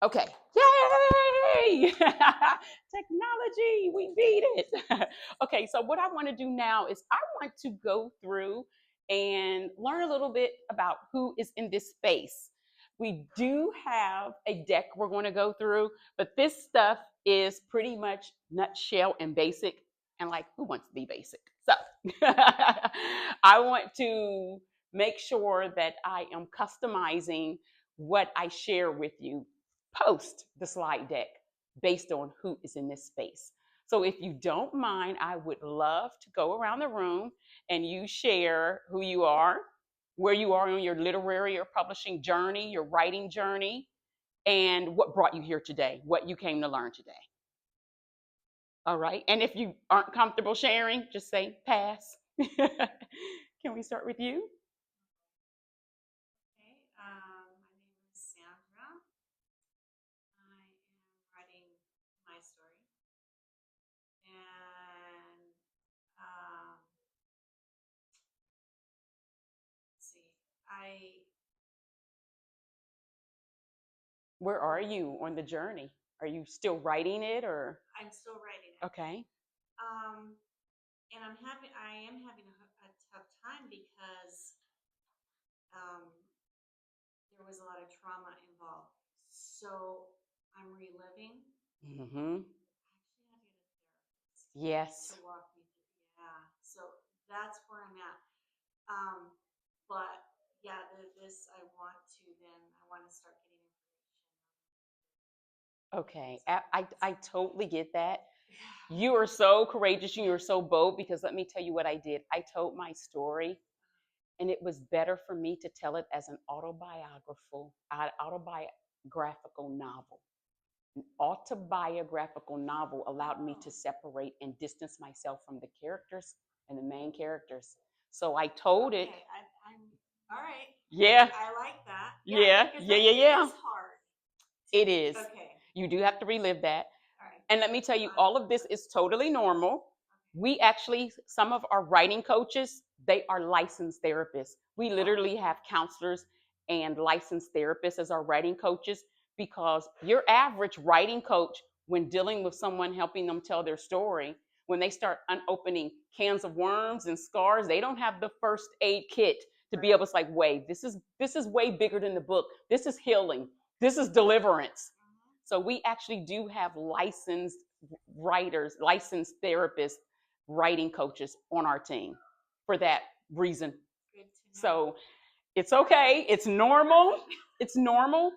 Okay. Yay! Technology, we beat it. Okay, so what I want to do now is I want to go through and learn a little bit about who is in this space. We do have a deck we're going to go through, but this stuff is pretty much nutshell and basic. And like, who wants to be basic? So I want to make sure that I am customizing what I share with you post the slide deck based on who is in this space. So if you don't mind, I would love to go around the room and you share who you are, where you are on your literary or publishing journey, your writing journey, and what brought you here today, what you came to learn today. All right. And if you aren't comfortable sharing, just say pass. Can we start with you? Okay, my name is Sandra. I am writing my story, and let's see, Where are you on the journey? Are you still writing it or? I'm still writing it. Okay. Um, and I am having a tough time because um, there was a lot of trauma involved. So I'm reliving. Mm-hmm. I actually had to get a therapist Yes. to walk me through. Yeah, so that's where I'm at. Um, but yeah, this I want to start getting Okay. information. I totally get that. Yeah. You are so courageous and you're so bold because let me tell you what I did. I told my story and it was better for me to tell it as an autobiographical novel. An autobiographical novel allowed me to separate and distance myself from the characters and the main characters. So I told it. Okay, I'm all right. Yeah. I like that. Yeah, Yeah. because Yeah. Yeah. it Yeah. is hard. It is. Okay. You do have to relive that. All right. And let me tell you, all of this is totally normal. We actually, some of our writing coaches, they are licensed therapists. We literally have counselors and licensed therapists as our writing coaches because your average writing coach, when dealing with someone helping them tell their story, when they start unopening cans of worms and scars, they don't have the first aid kit to be able to like, wait, this is way bigger than the book. This is healing. This is deliverance. So we actually do have licensed writers, licensed therapists, writing coaches on our team for that reason. So it's okay. It's normal. It's normal.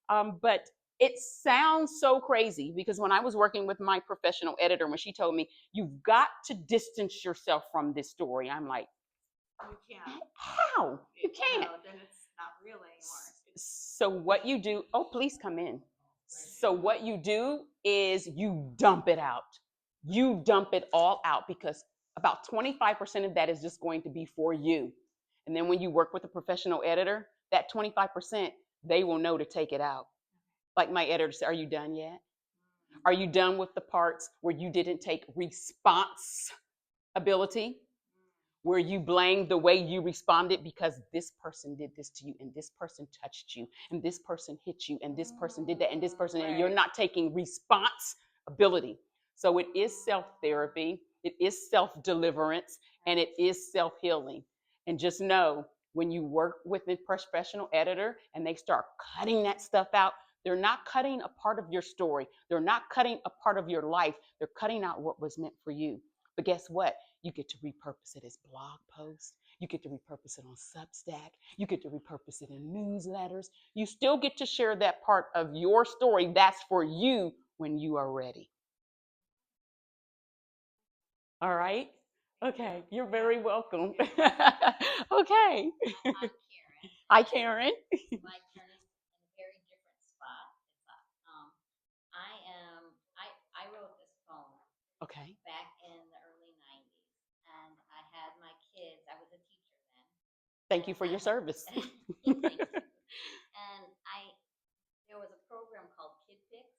But it sounds so crazy because when I was working with my professional editor, when she told me, you've got to distance yourself from this story, I'm like, you can't. how? You can't. No, then it's not real anymore. So what you do, oh, please come in. So what you do is you dump it out. You dump it all out because about 25% of that is just going to be for you. And then when you work with a professional editor, that 25%, they will know to take it out. Like my editor said, are you done yet? Are you done with the parts where you didn't take responsibility? Where you blame the way you responded because this person did this to you and this person touched you and this person hit you and this person did that and this person, and you're not taking responsibility. So it is self-therapy, it is self-deliverance, and it is self-healing. And just know when you work with a professional editor and they start cutting that stuff out, they're not cutting a part of your story, they're not cutting a part of your life, they're cutting out what was meant for you. But guess what? You get to repurpose it as blog posts. You get to repurpose it on Substack. You get to repurpose it in newsletters. You still get to share that part of your story that's for you when you are ready. All right? Okay, you're very welcome. Okay. Hi, Karen. My turn is in a very different spot. I am. I wrote this poem Okay. back in the early '90s, and I had my kids. I was a teacher then. Thank you for your service. Thank you. And there was a program called Kid Picks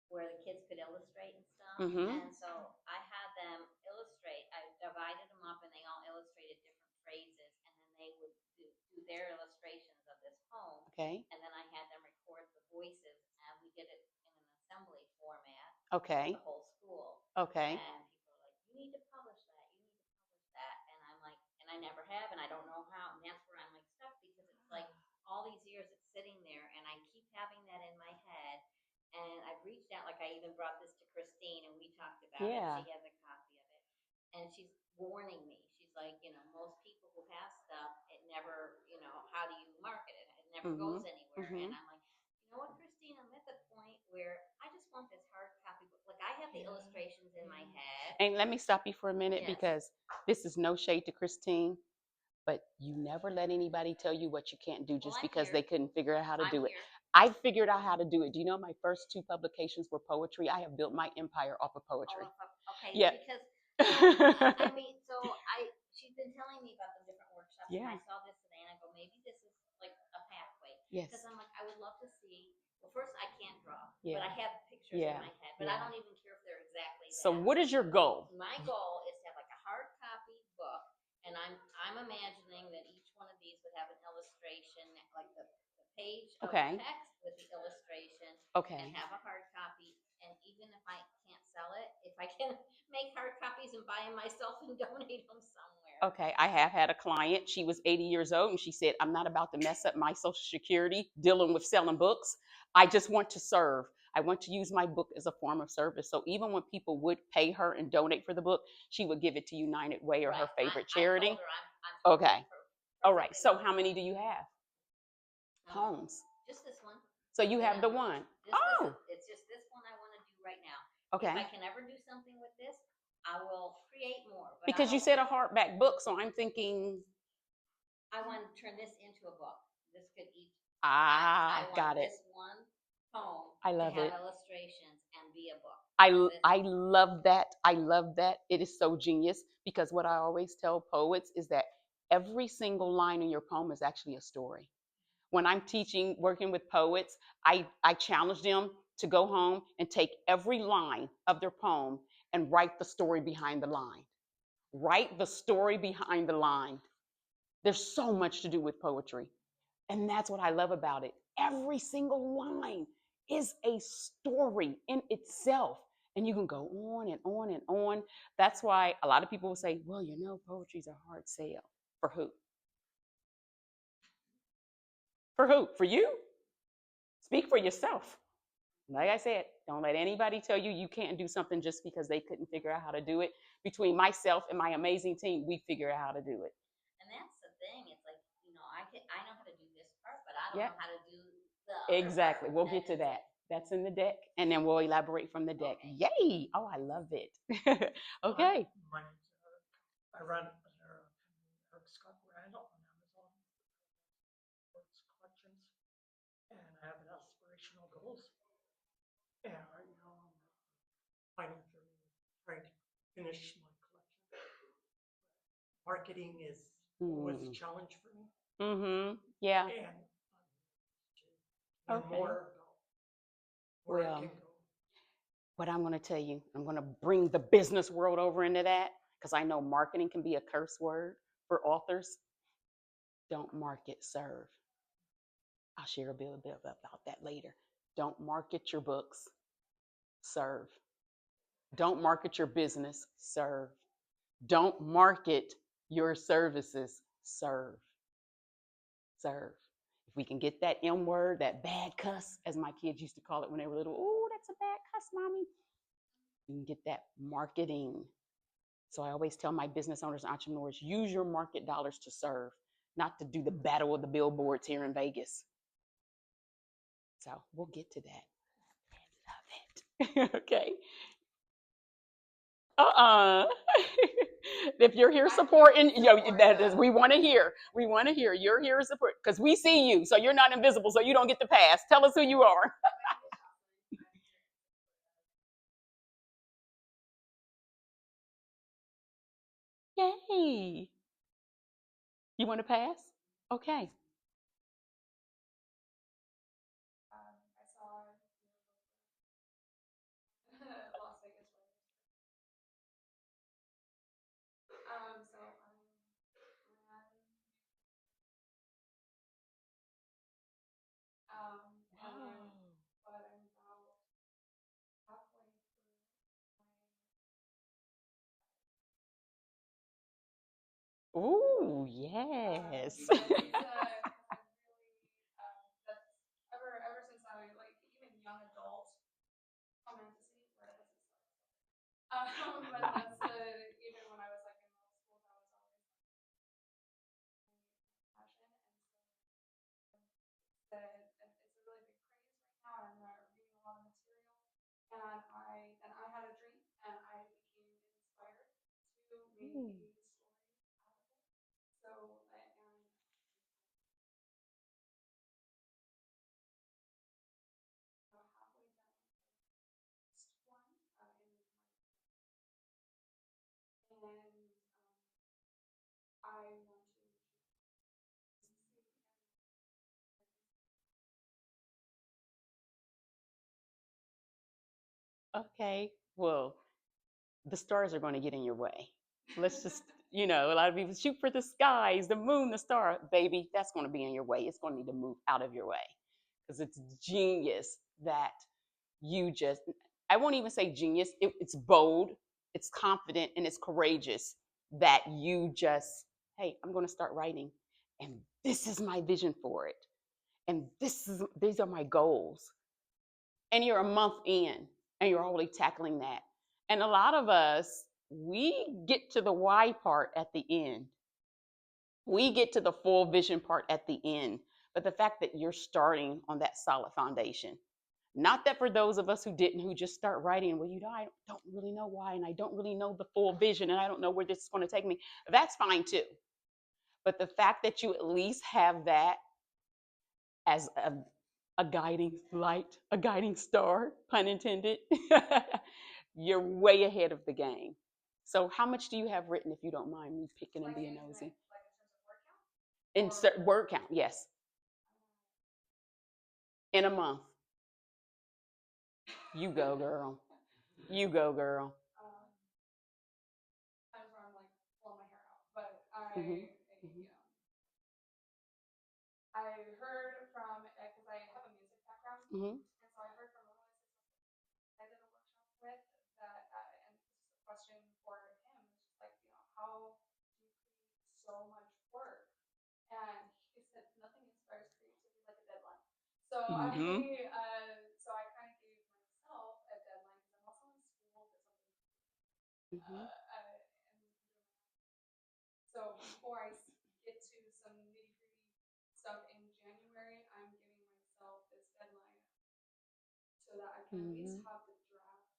where the kids could illustrate and stuff. Mm-hmm. And so I had them illustrate. I divided them up, and they all illustrated different phrases, and then they would do their illustrations of this poem. Okay. And then I had them record the voices of Okay. the whole school. Okay. And people are like, you need to publish that. You need to publish that. And I'm like, and I never have, and I don't know how. And that's where I'm like stuck because it's like all these years it's sitting there, and I keep having that in my head. And I've reached out, like I even brought this to Christine, and we talked about it. Yeah. She has a copy of it, and she's warning me. She's like, most people who have stuff, it never, how do you market it? It never Mm-hmm. goes anywhere. Mm-hmm. And I'm like, you know what, Christine? I'm at the point where I just want this hard copy book. Like I have the illustrations in my head. And let me stop you for a minute Yes. because this is no shade to Christine, but you never let anybody tell you what you can't do just I'm because here. they couldn't figure out how to I'm do it. here. I figured out how to do it. Do you know my first 2 publications were poetry? I have built my empire off of poetry. Okay. Yeah. Because she's been telling me about the different workshops, Yeah. and I saw this today, and I go, maybe this is like a pathway. Yes. Because I'm like, I would love to see. Well, first, I can't draw, Yeah. but I have pictures Yeah. in my head, but I Yeah. don't even care if they're exactly that. So what is your goal? My goal is to have like a hard copy book, and I'm imagining that each one of these would have an illustration, like the page of Okay. text with the illustration, Okay. and have a hard copy. And even if I can't sell it, if I can make hard copies and buy them myself and donate them somewhere. Okay, I have had a client. She was 80 years old and she said, I'm not about to mess up my Social Security dealing with selling books. I just want to serve. I want to use my book as a form of service. So even when people would pay her and donate for the book, she would give it to United Way or Right. her favorite I charity. told her I'm Okay. All right. So how many do you have? Poems. Just this one. So you have the one. It's just this one I want to do right now. Okay. If I can ever do something with this, I will create more. But Because you said a hardback book, so I'm thinking. I want to turn this into a book. This could each. I got it. This one poem I love to have it. illustrations and be a book. I love that. I love that. It is so genius because what I always tell poets is that every single line in your poem is actually a story. When I'm teaching, working with poets, I challenge them to go home and take every line of their poem and write the story behind the line. Write the story behind the line. There's so much to do with poetry. And that's what I love about it. Every single line is a story in itself. And you can go on and on and on. That's why a lot of people will say, well, poetry's a hard sell. For who? For who? For you? Speak for yourself. Like I said, don't let anybody tell you you can't do something just because they couldn't figure out how to do it. Between myself and my amazing team, we figure out how to do it. And that's the thing. It's like, I know how to do this part, but I don't know how to do the other Exactly. part. We'll get to that. That's in the deck, and then we'll elaborate from the deck. Okay. Yay! Oh, I love it. Okay. My name's Eric. I run under Eric Scott Brand on Amazon Works Collections, and I have an aspirational goals. And right now I'm financially trying to finish my collection. Marketing is always a challenge for me. Mm-hmm. Yeah. And to learn more about where I can go. What I'm going to tell you, I'm going to bring the business world over into that because I know marketing can be a curse word for authors. Don't market, serve. I'll share a bit about that later. Don't market your books, serve. Don't market your business, serve. Don't market your services, serve. Serve. If we can get that M word, that bad cuss, as my kids used to call it when they were little, oh, that's a bad cuss, mommy. You can get that marketing. So I always tell my business owners and entrepreneurs, use your market dollars to serve, not to do the battle of the billboards here in Vegas. So we'll get to that. I love it. Okay. If you're here supporting, we want to hear. We want to hear. You're here to support because we see you. So you're not invisible. So you don't get to pass. Tell us who you are. Yay. You want to pass? Okay. I saw Las Vegas Raiders. So I ran, but I'm about halfway through Ooh, yes. Because it's really that's ever since I like even young adult fantasy. Where does it start? But that's even when I was like in middle school, that was always like my passion, and so it's a really big craze right now. And I'm reading a lot of material, and I had a dream, and I became inspired to make a Ooh. story out of it. So and halfway done the first one and I want to succeed. Okay, well, the stars are going to get in your way. Let's just, a lot of people shoot for the skies, the moon, the star. Baby, that's going to be in your way. It's going to need to move out of your way because it's genius that you just, I won't even say genius, it's bold, it's confident, and it's courageous that you just, hey, I'm going to start writing. And this is my vision for it. And these are my goals. And you're a month in and you're already tackling that. And a lot of us, we get to the why part at the end. We get to the full vision part at the end. But the fact that you're starting on that solid foundation, not that for those of us who didn't, who just start writing, well, I don't really know why, and I don't really know the full vision, and I don't know where this is going to take me. That's fine too. But the fact that you at least have that as a guiding light, a guiding star, pun intended, you're way ahead of the game. So, how much do you have written, if you don't mind me picking and being nosy? Like in terms of word count? In word count, yes. In a month. You go, girl. You go, girl. Times where I'm like pulling my hair out, but I heard from because I have a music background, Mm-hmm. and so I heard from a really successful I did a workshop with that, and this is a question for him. It's just like how do you create so much work? And he said nothing inspires creativity like a deadline. So Mm-hmm. so I kind of gave myself a deadline because I'm also in school for something. Mm-hmm. So before I get to some nitty gritty stuff in January, I'm giving myself this deadline so that I can at least have the draft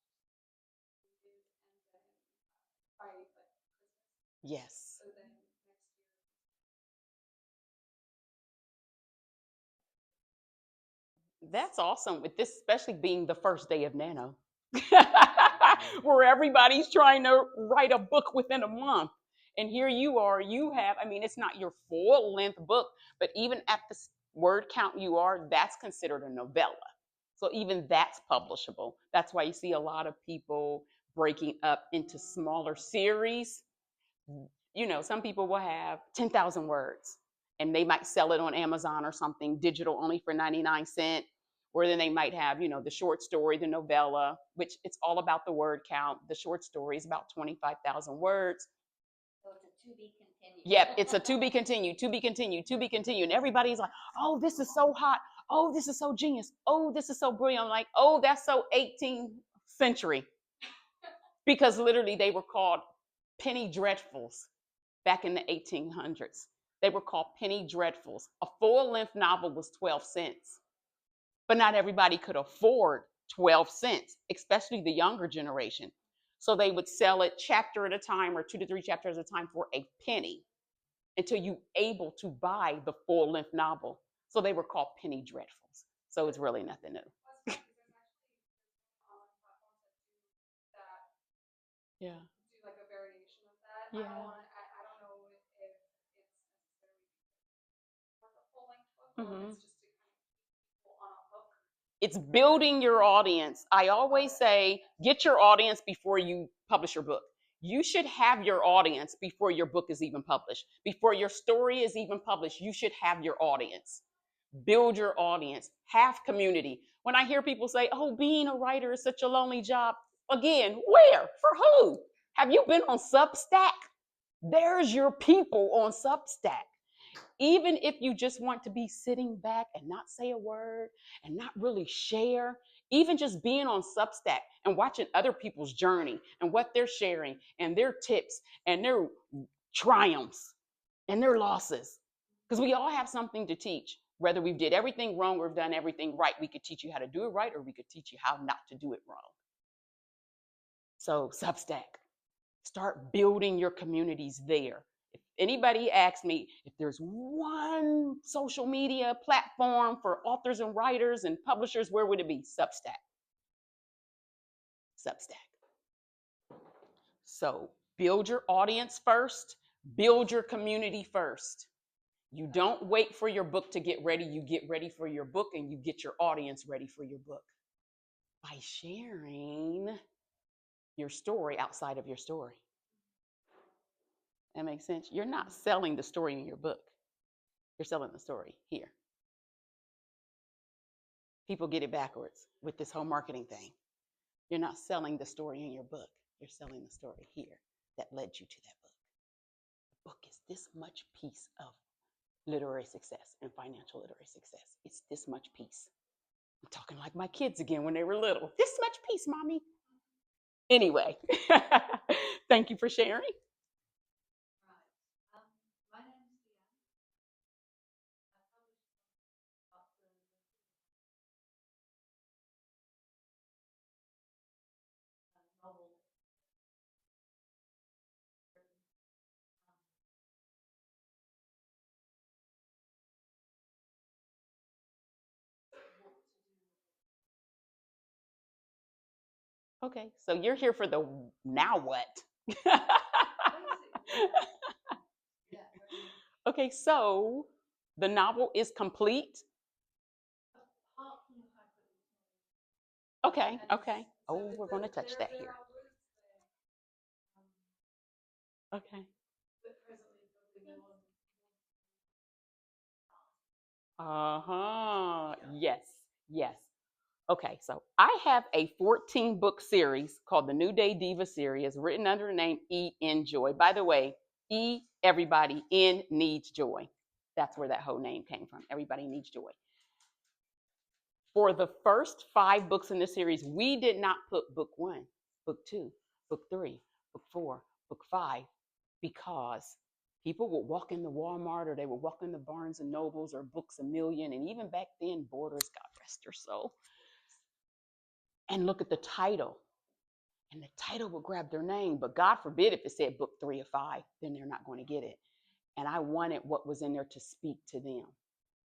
completed, and then by like Christmas. Yes. So then next year. That's awesome. With this, especially being the first day of Nano, where everybody's trying to write a book within a month. And here you are, I mean, it's not your full length book, but even at the word count you are, that's considered a novella. So even that's publishable. That's why you see a lot of people breaking up into smaller series. Some people will have 10,000 words and they might sell it on Amazon or something digital only for 99 cents. Or then they might have, the short story, the novella, which it's all about the word count. The short story is about 25,000 words. So it's a to be continued. Yep, it's a to be continued, to be continued, to be continued. And everybody's like, oh, this is so hot. Oh, this is so genius. Oh, this is so brilliant. I'm like, oh, that's so 18th century. Because literally they were called penny dreadfuls back in the 1800s. They were called penny dreadfuls. A full length novel was 12 cents, but not everybody could afford 12 cents, especially the younger generation. So they would sell it chapter at a time or 2 to 3 chapters at a time for a penny until you able to buy the full length novel. So they were called penny dreadfuls. So it's really nothing new. Yeah. Do like a variation of that. Yeah. I don't know if it's necessarily for the full length book or if it's just to kind of keep people on a hook. It's building your audience. I always say, get your audience before you publish your book. You should have your audience before your book is even published. Before your story is even published, you should have your audience. Build your audience, have community. When I hear people say, oh, being a writer is such a lonely job, again, where? For who? Have you been on Substack? There's your people on Substack. Even if you just want to be sitting back and not say a word and not really share, even just being on Substack and watching other people's journey and what they're sharing and their tips and their triumphs and their losses. Because we all have something to teach. Whether we did everything wrong or done everything right, we could teach you how to do it right, or we could teach you how not to do it wrong. So Substack, start building your communities there. If anybody asks me if there's one social media platform for authors and writers and publishers, where would it be? Substack. Substack. So build your audience first, build your community first. You don't wait for your book to get ready. You get ready for your book and you get your audience ready for your book by sharing your story outside of your story. That makes sense? You're not selling the story in your book. You're selling the story here. People get it backwards with this whole marketing thing. You're not selling the story in your book. You're selling the story here that led you to that book. The book is this much piece of literary success and financial literary success. It's this much piece. I'm talking like my kids again when they were little. This much piece, mommy. Anyway, thank you for sharing. My name is Deanna. I published novel. Okay, so you're here for the now what? Okay, so the novel is complete. Okay, okay. Oh, we're going to touch that here. Okay. Uh-huh. Yes, yes. Okay, so I have a 14-book series called the New Day Diva series, written under the name E in Joy. By the way, E, everybody, N needs joy. That's where that whole name came from. Everybody needs joy. For the first 5 books in the series, we did not put book 1, book 2, book 3, book 4, book 5, because people would walk into Walmart or they would walk into Barnes and Nobles or Books A Million, and even back then, Borders, God rest her soul, and look at the title. And the title would grab their name, but God forbid if it said book 3 or 5, then they're not going to get it. And I wanted what was in there to speak to them,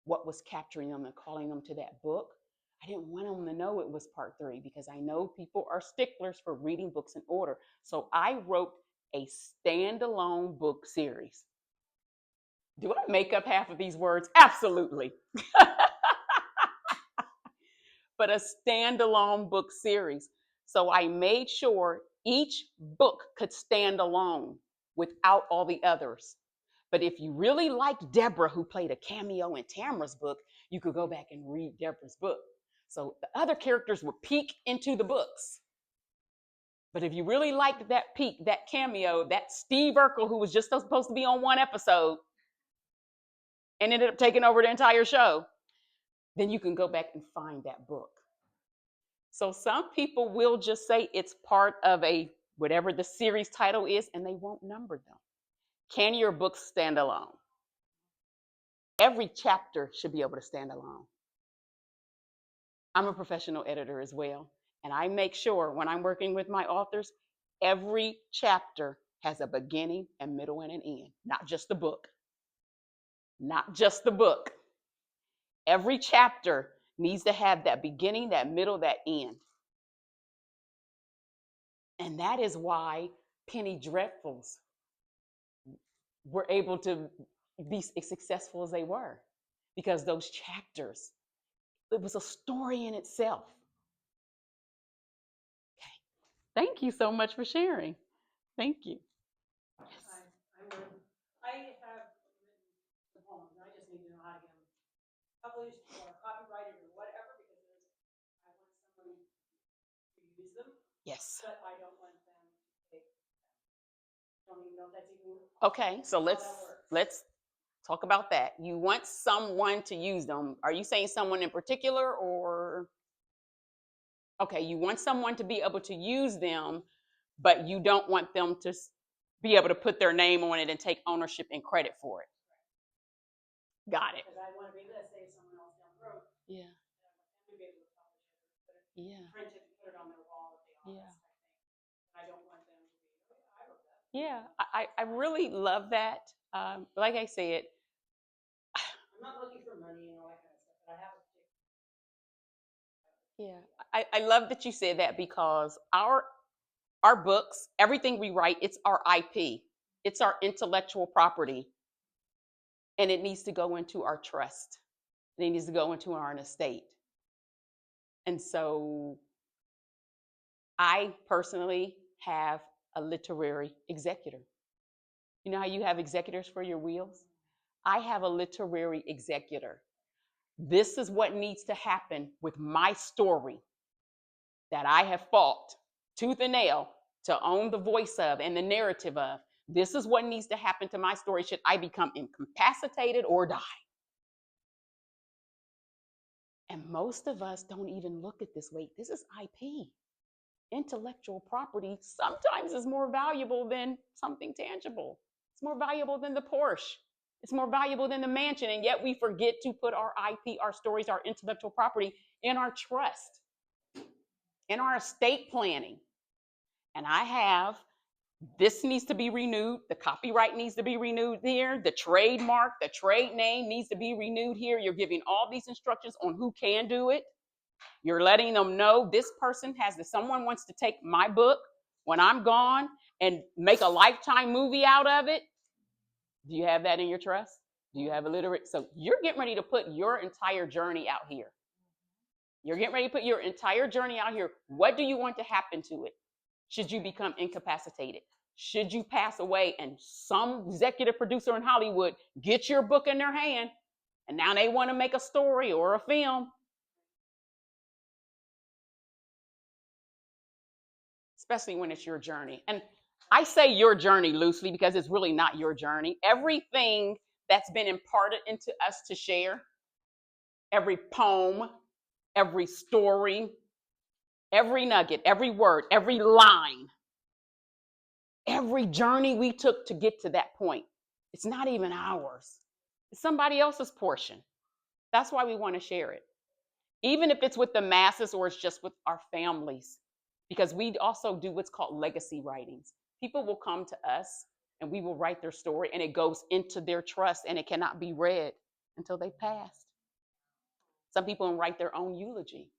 what was capturing them and calling them to that book. I didn't want them to know it was part 3 because I know people are sticklers for reading books in order. So I wrote a standalone book series. Do I make up half of these words? Absolutely. But a standalone book series. So I made sure each book could stand alone without all the others. But if you really liked Deborah, who played a cameo in Tamara's book, you could go back and read Deborah's book. So the other characters would peek into the books. But if you really liked that peek, that cameo, that Steve Urkel, who was just supposed to be on one episode and ended up taking over the entire show, then you can go back and find that book. So some people will just say it's part of a whatever the series title is, and they won't number them. Can your book stand alone? Every chapter should be able to stand alone. I'm a professional editor as well, and I make sure when I'm working with my authors, every chapter has a beginning, a middle, and an end, not just the book. Not just the book. Every chapter needs to have that beginning, that middle, that end. And that is why Penny Dreadfuls were able to be as successful as they were, because those chapters, it was a story in itself. Okay. Thank you so much for sharing. Thank you. Yes. I have written the poems. I just need to know how to get them published or copyrighted or whatever, because I want somebody to use them. Yes. But I don't want them to take them. don't even know if that's even Okay, so how let's that works. let's talk about that. You want someone to use them. Are you saying someone in particular, or okay, you want someone to be able to use them, but you don't want them to be able to put their name on it and take ownership and credit for it. Got it. Because I want to be able to say someone else down the road. Yeah. And I want them to be able to publish it or put it, Yeah. print it and put it on their wall at the office. Yeah. Type thing. I don't want them to be, oh yeah, I wrote that. Yeah, I really love that. Like I said, I'm not looking for money and all that kind of stuff, but I have a particular. yeah, I love that you said that because our books, everything we write, it's our IP, it's our intellectual property, and it needs to go into our trust. It needs to go into our estate. And so I personally have a literary executor. You know how you have executors for your wheels? I have a literary executor. This is what needs to happen with my story that I have fought tooth and nail to own the voice of and the narrative of. This is what needs to happen to my story should I become incapacitated or die. And most of us don't even look at this. Wait, this is IP. Intellectual property sometimes is more valuable than something tangible. It's more valuable than the Porsche. It's more valuable than the mansion. And yet we forget to put our IP, our stories, our intellectual property in our trust, in our estate planning. And I have this needs to be renewed. The copyright needs to be renewed here. The trademark, the trade name needs to be renewed here. You're giving all these instructions on who can do it. You're letting them know this person has this. Someone wants to take my book when I'm gone and make a Lifetime movie out of it. Do you have that in your trust? Do you have a literate? So you're getting ready to put your entire journey out here. You're getting ready to put your entire journey out here. What do you want to happen to it? Should you become incapacitated? Should you pass away and some executive producer in Hollywood get your book in their hand and now they want to make a story or a film? Especially when it's your journey. And I say your journey loosely because it's really not your journey. Everything that's been imparted into us to share, every poem, every story, every nugget, every word, every line, every journey we took to get to that point, it's not even ours. It's somebody else's portion. That's why we want to share it. Even if it's with the masses or it's just with our families, because we also do what's called legacy writings. People will come to us and we will write their story and it goes into their trust and it cannot be read until they passed. Some people write their own eulogy.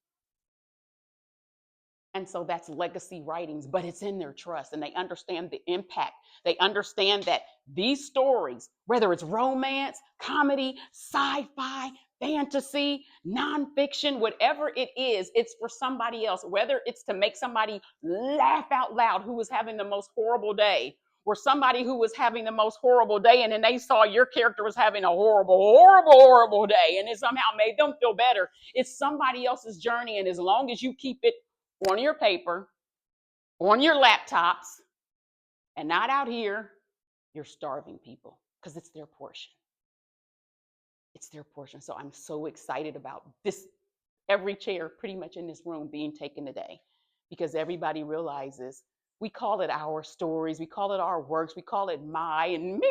And so that's legacy writings, but it's in their trust and they understand the impact. They understand that these stories, whether it's romance, comedy, sci-fi, fantasy, nonfiction, whatever it is, it's for somebody else, whether it's to make somebody laugh out loud who was having the most horrible day, or somebody who was having the most horrible day and then they saw your character was having a horrible day and it somehow made them feel better. It's somebody else's journey. And as long as you keep it on your paper, on your laptops, and not out here, you're starving people because it's their portion. It's their portion. So I'm so excited about this, every chair pretty much in this room being taken today because everybody realizes we call it our stories, we call it our works, we call it my and me.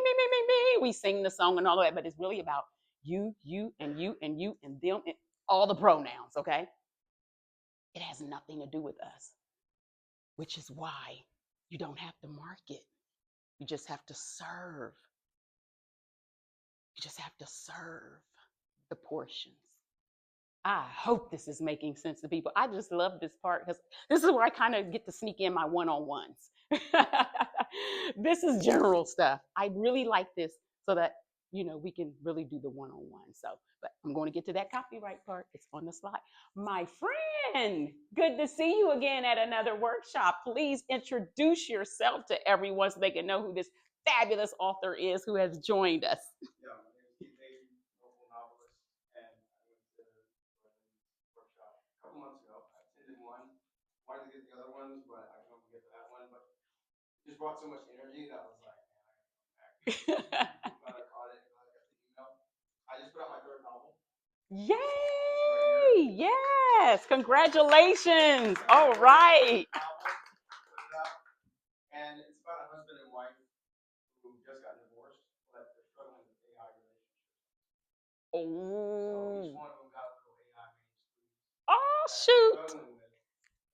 We sing the song and all of that, but it's really about you, and you, and you, and them, and all the pronouns, okay? It has nothing to do with us. Which is why you don't have to market. You just have to serve. You just have to serve the portions. I hope this is making sense to people. I just love this part because this is where I kind of get to sneak in my one-on-ones. This is general stuff. I really like this so that, we can really do the one-on-one. So, but I'm going to get to that copyright part. It's on the slide. My friend, good to see you again at another workshop. Please introduce yourself to everyone so they can know who this fabulous author is who has joined us. Yeah, my name is Keith, local novelist, and I went to Joylynn's workshop a couple months ago. I attended one, wanted to get the other ones, but I can only get to that one. But just brought so much energy that I was like, man, I'm glad I caught it. I got the email. I just put out my third novel. Yay! Yes, congratulations. All right. And it's about a husband and wife who just got divorced, but they're struggling with AI relationships. So each Oh. one of them got a little AI mainstream Oh, that they're shoot. struggling with.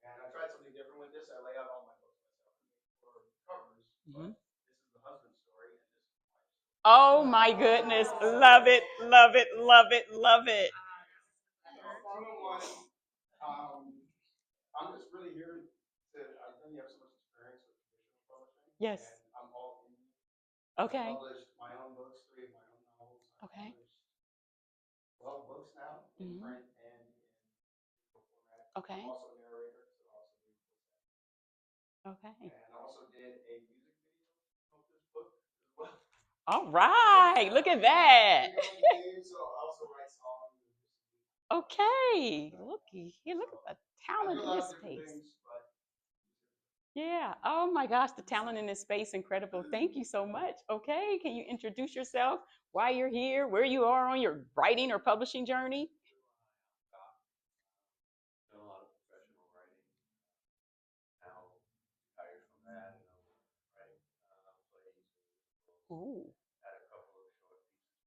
And I tried something different with this. I lay out all my books myself for covers, but this is the husband's story and this is the wife's story. Oh my goodness. Love it. Love it. Love it. Love it. I'm just really here to, I know you have so much experience with traditional publishing. Yes. And I'm all in. Okay. I published my own books, 3 of my own novels. I Okay. published 12 books now in print and in digital format. Okay. I'm also a narrator, so I also do voice acting. Okay. And I also did a music video of this book as well. All right. Look at that. So I also write songs. Okay. Looky here. Look at the talent in this space. Things, but Yeah. Oh my gosh, the talent in this space, incredible. Thank you so much. Okay. Can you introduce yourself, why you're here, where you are on your writing or publishing journey? done a lot of professional writing. Now retired from that, and I'm writing plays and musicals. Ooh. Had a couple of short pieces.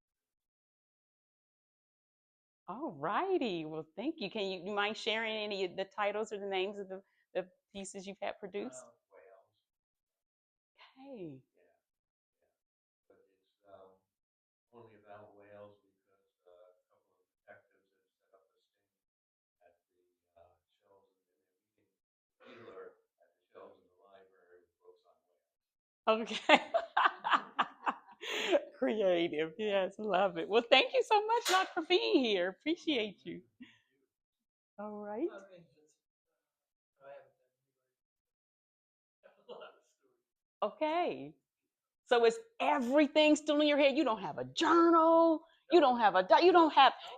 All righty. Well, thank you. Can you mind sharing any of the titles or the names of the pieces you've had produced? Whales. Okay. Yeah. But it's only about whales because a couple of detectives had set up a sting at the shelves and they're meeting dealer at the shelves in the library with books on whales. Okay. Creative. Yes, love it. Well, thank you so much, Doc, for being here. Appreciate you. All right. Okay. So is everything still in your head? You don't have a journal. You don't have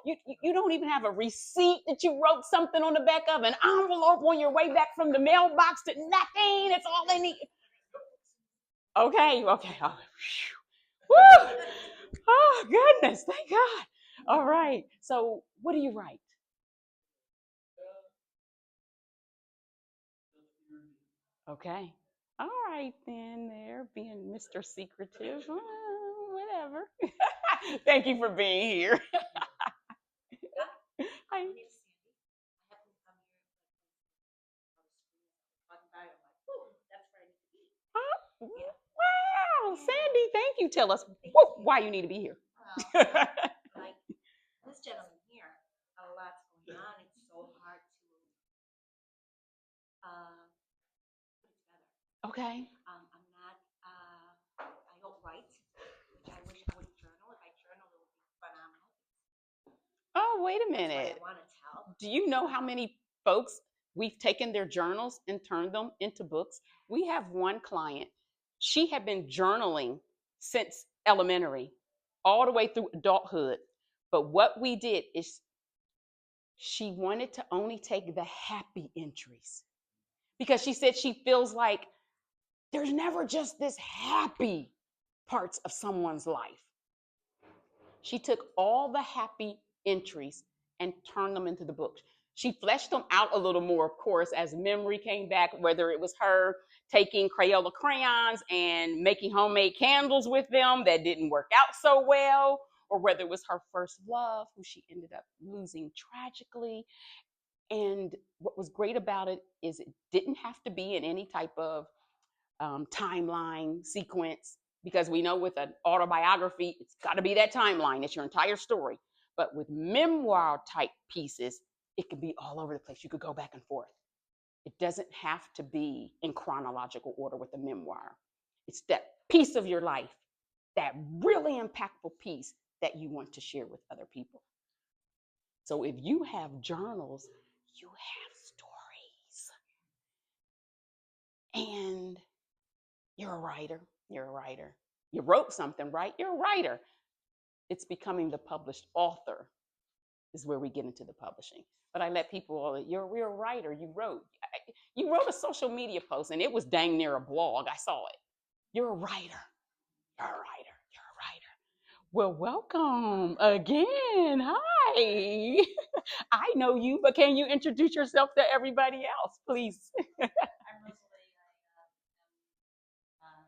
you don't even have a receipt that you wrote something on the back of, an envelope on your way back from the mailbox to nothing. It's all in the. Okay. Okay. Oh, woo! Oh goodness, thank God. All right. So what do you write? Okay. All right then, there being Mr. Secretive. Whatever. Thank you for being here. My name is Sandy. I happened to come here on the screen. I was talking about it. I'm like, oh, that's where I need to be. Yeah. Wow, Sandy, thank you. Tell us why you need to be here. Like this gentleman here, a lot's going on. It's so hard to put it together. Okay. I'm not. I don't write, which I wish I would journal. If I journal, it would be phenomenal. Oh, wait a That's minute. what I want to tell. Do you know how many folks we've taken their journals and turned them into books? We have one client. She had been journaling since elementary, all the way through adulthood. But what we did is she wanted to only take the happy entries because she said she feels like there's never just this happy parts of someone's life. She took all the happy entries and turned them into the book. She fleshed them out a little more, of course, as memory came back, whether it was her taking Crayola crayons and making homemade candles with them that didn't work out so well, or whether it was her first love, who she ended up losing tragically. And what was great about it is it didn't have to be in any type of timeline sequence, because we know with an autobiography, it's got to be that timeline. It's your entire story. But with memoir type pieces, it could be all over the place. You could go back and forth. It doesn't have to be in chronological order with a memoir. It's that piece of your life, that really impactful piece that you want to share with other people. So if you have journals, you have stories. And you're a writer. You're a writer. You wrote something, right? You're a writer. It's becoming the published author is where we get into the publishing. But I let people, you're a real writer. You wrote. You wrote a social media post, and it was dang near a blog. I saw it. You're a writer. You're a writer. You're a writer. Well, welcome again. Hi. I know you, but can you introduce yourself to everybody else, please? I'm Rosalie. I am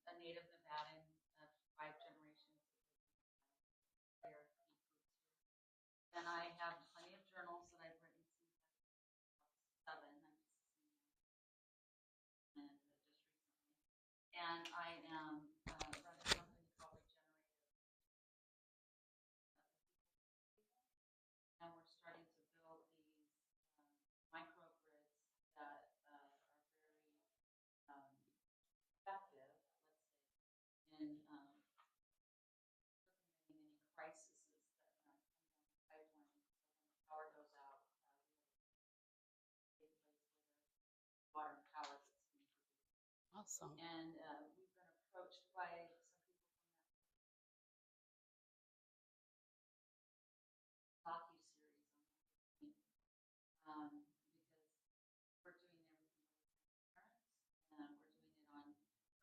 a native Nevadan of 5 generations here. And I have plenty of journals that I've written since I was 7. I'm and just recently. And I am run a company called Regenerative, and we're starting to build these microgrids that are very effective, let's say, in circumventing any crises that come down the pipeline. So when the power goes out, we have a place where there's water and power that's being produced. Awesome. And we've been approached by some people from that docu-series on because we're doing everything with parents, and we're doing it on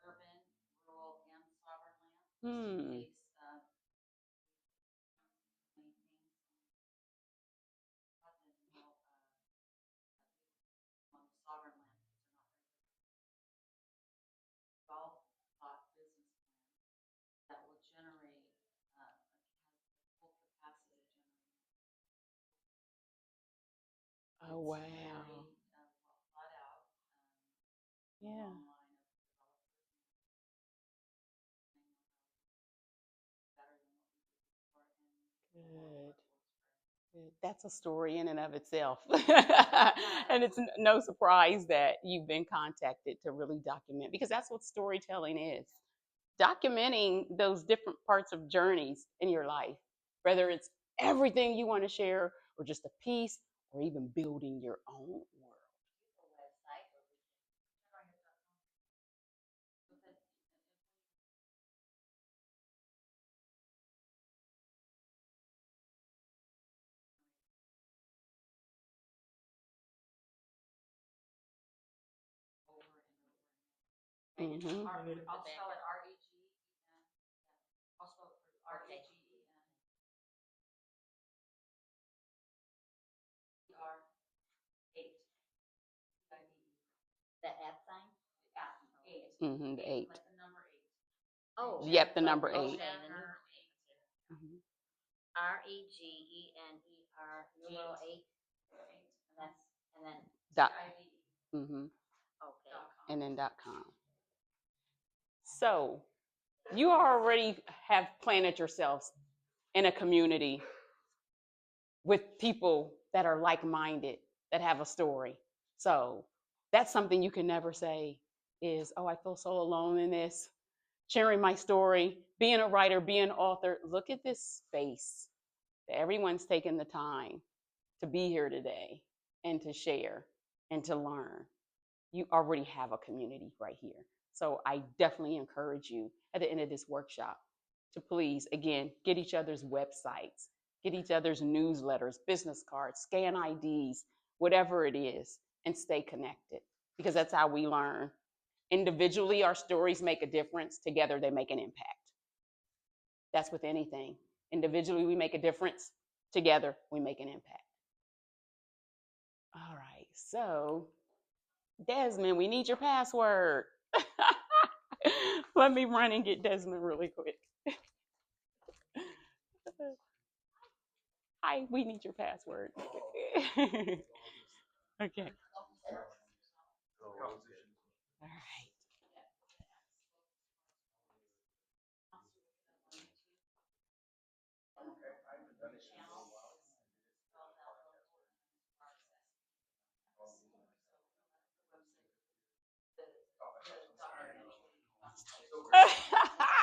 urban, rural, and sovereign land. Hmm. Just in case many things happen on the sovereign land because they're not regulated. Well thought business plan that will generate has the full capacity to generate. Oh, wow. Very well thought out. Yeah. Long line of developers better than what we did before, and Good. That's a story in and of itself. And it's no surprise that you've been contacted to really document, because that's what storytelling is. Documenting those different parts of journeys in your life, whether it's everything you want to share or just a piece or even building your own world. Mm-hmm. I'll spell it REGEN. I'll spell it for you. REGEN. R8. The at sign? Eight. Mm-hmm. The 8. Like the number 8. Oh. Yep, the number 8. Okay, Mm-hmm. REGENER numeral 8. And then Dot. Mm-hmm. okay. And then .com. So you already have planted yourselves in a community with people that are like-minded, that have a story. So that's something you can never say is, oh, I feel so alone in this. Sharing my story, being a writer, being an author. Look at this space that everyone's taken the time to be here today and to share and to learn. You already have a community right here. So I definitely encourage you at the end of this workshop to please, again, get each other's websites, get each other's newsletters, business cards, scan IDs, whatever it is, and stay connected, because that's how we learn. Individually, our stories make a difference. Together, they make an impact. That's with anything. Individually, we make a difference. Together, we make an impact. All right, so Desmond, we need your password. Let me run and get Desmond really quick. Hi, we need your password. Okay. All right.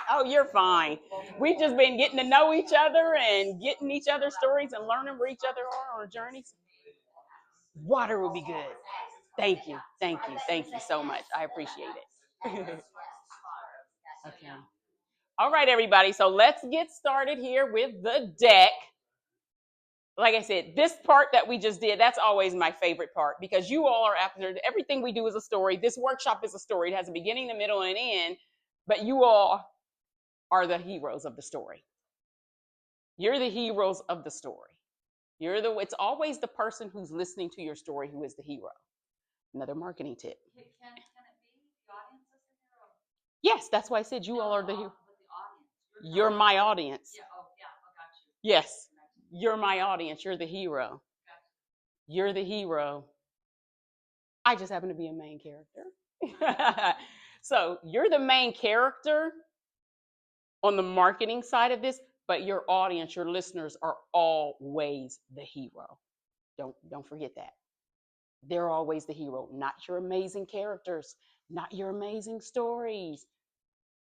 Oh, you're fine. We've just been getting to know each other and getting each other's stories and learning where each other are on our journeys. Water will be good. Thank you. Thank you. Thank you so much. I appreciate it. Okay. All right, everybody. So let's get started here with the deck. like I said, this part that we just did, that's always my favorite part because you all are after everything we do is a story. This workshop is a story. It has a beginning, a middle, and an end, but you all are the heroes of the story. You're the heroes of the story. It's always the person who's listening to your story who is the hero. Another marketing tip. Can it be the audience is the hero? Yes, that's why I said you all are the hero. But the audience. You're my audience. Yeah, oh, got you. Yes, you're my audience. You're the hero. You're the hero. I just happen to be a main character. So you're the main character on the marketing side of this, but your audience, your listeners are always the hero. Don't forget that. They're always the hero, not your amazing characters, not your amazing stories.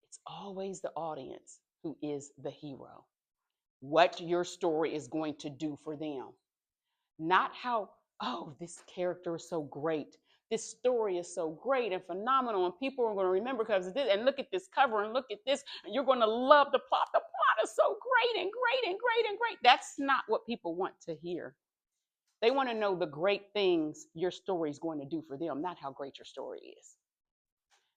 It's always the audience who is the hero. What your story is going to do for them. Not how, oh, this character is so great. This story is so great and phenomenal, and people are going to remember because of this. And look at this cover and look at this, and you're going to love the plot. The plot is so great and great and great and great. That's not what people want to hear. They want to know the great things your story is going to do for them, not how great your story is.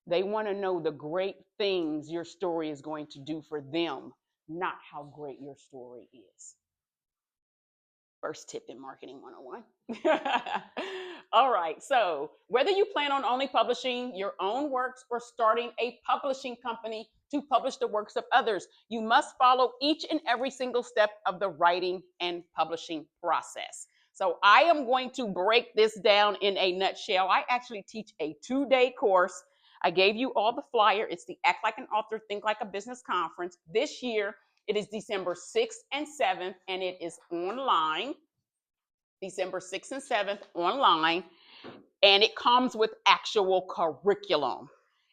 They want to know the great things your story is going to do for them, not how great your story is. First tip in Marketing 101. All right, so whether you plan on only publishing your own works or starting a publishing company to publish the works of others, you must follow each and every single step of the writing and publishing process. So I am going to break this down in a nutshell. I actually teach a 2-day course. I gave you all the flyer. It's the Act Like an Author, Think Like a Business conference. This year, it is December 6th and 7th, and it is online. December 6th and 7th online, and it comes with actual curriculum.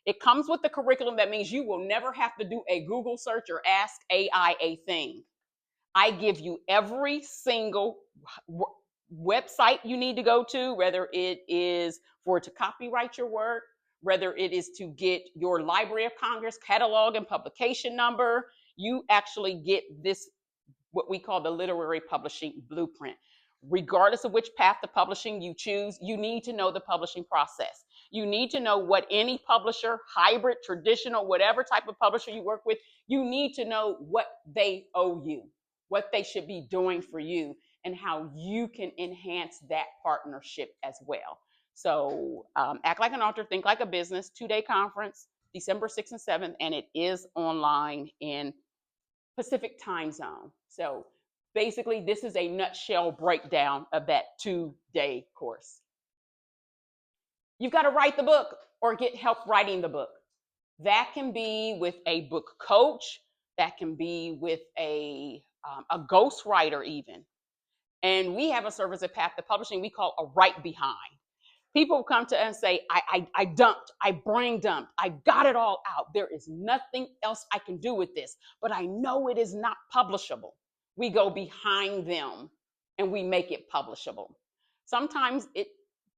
It comes with the curriculum that means you will never have to do a Google search or ask AI a thing. I give you every single website you need to go to, whether it is to copyright your work, whether it is to get your Library of Congress catalog and publication number. You actually get this, what we call the literary publishing blueprint. Regardless of which path to publishing you choose, you need to know the publishing process. You need to know what any publisher, hybrid, traditional, whatever type of publisher you work with, you need to know what they owe you, what they should be doing for you, and how you can enhance that partnership as well. So Act Like an Author, Think Like a Business, 2-day conference, December 6th and 7th, and it is online in Pacific time zone. So basically, this is a nutshell breakdown of that 2-day course. You've got to write the book or get help writing the book. That can be with a book coach. That can be with a ghostwriter even. And we have a service at Path to Publishing we call a write behind. People come to us and say, I dumped, I brain dumped, I got it all out. There is nothing else I can do with this, but I know it is not publishable. We go behind them and we make it publishable. Sometimes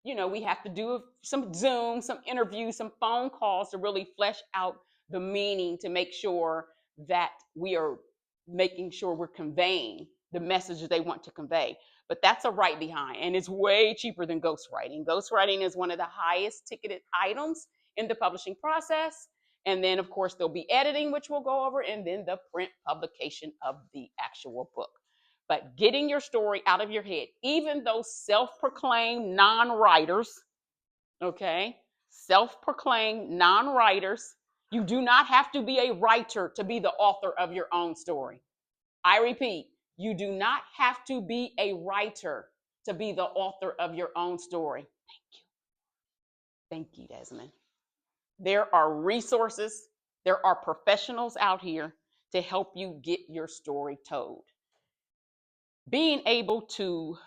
we have to do some Zoom, some interviews, some phone calls to really flesh out the meaning to make sure that we are making sure we're conveying the messages they want to convey. But that's a write behind, and it's way cheaper than ghostwriting. Ghostwriting is one of the highest ticketed items in the publishing process. And then, of course, there'll be editing, which we'll go over, and then the print publication of the actual book. But getting your story out of your head, even those self-proclaimed non-writers, okay, self-proclaimed non-writers, you do not have to be a writer to be the author of your own story. I repeat, you do not have to be a writer to be the author of your own story. Thank you, Desmond. There are resources, there are professionals out here to help you get your story told. Being able to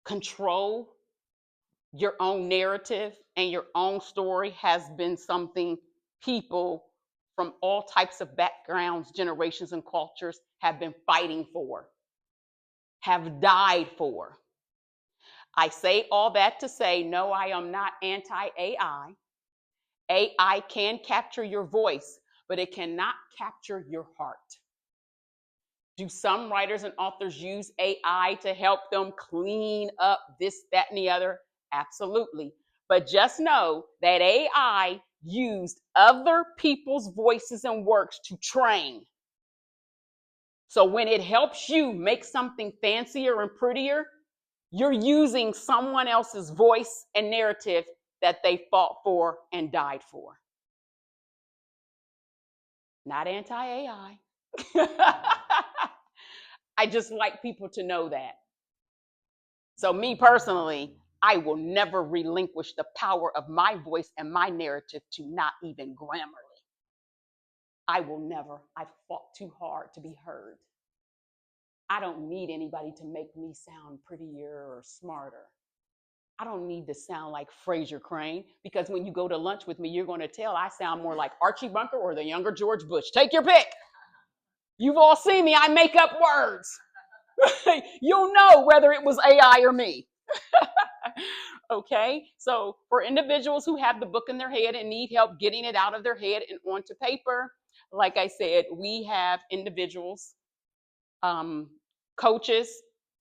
control your own narrative and your own story has been something people from all types of backgrounds, generations, and cultures have been fighting for, have died for. I say all that to say, no, I am not anti-AI. AI can capture your voice, but it cannot capture your heart. Do some writers and authors use AI to help them clean up this, that, and the other? Absolutely. But just know that AI used other people's voices and works to train. So when it helps you make something fancier and prettier, you're using someone else's voice and narrative that they fought for and died for. Not anti-AI. I just like people to know that. So me personally, I will never relinquish the power of my voice and my narrative to not even Grammarly. I will never. I've fought too hard to be heard. I don't need anybody to make me sound prettier or smarter. I don't need to sound like Fraser Crane, because when you go to lunch with me, you're going to tell I sound more like Archie Bunker or the younger George Bush. Take your pick. You've all seen me. I make up words. You'll know whether it was AI or me. Okay, so for individuals who have the book in their head and need help getting it out of their head and onto paper, like I said, we have individuals, coaches,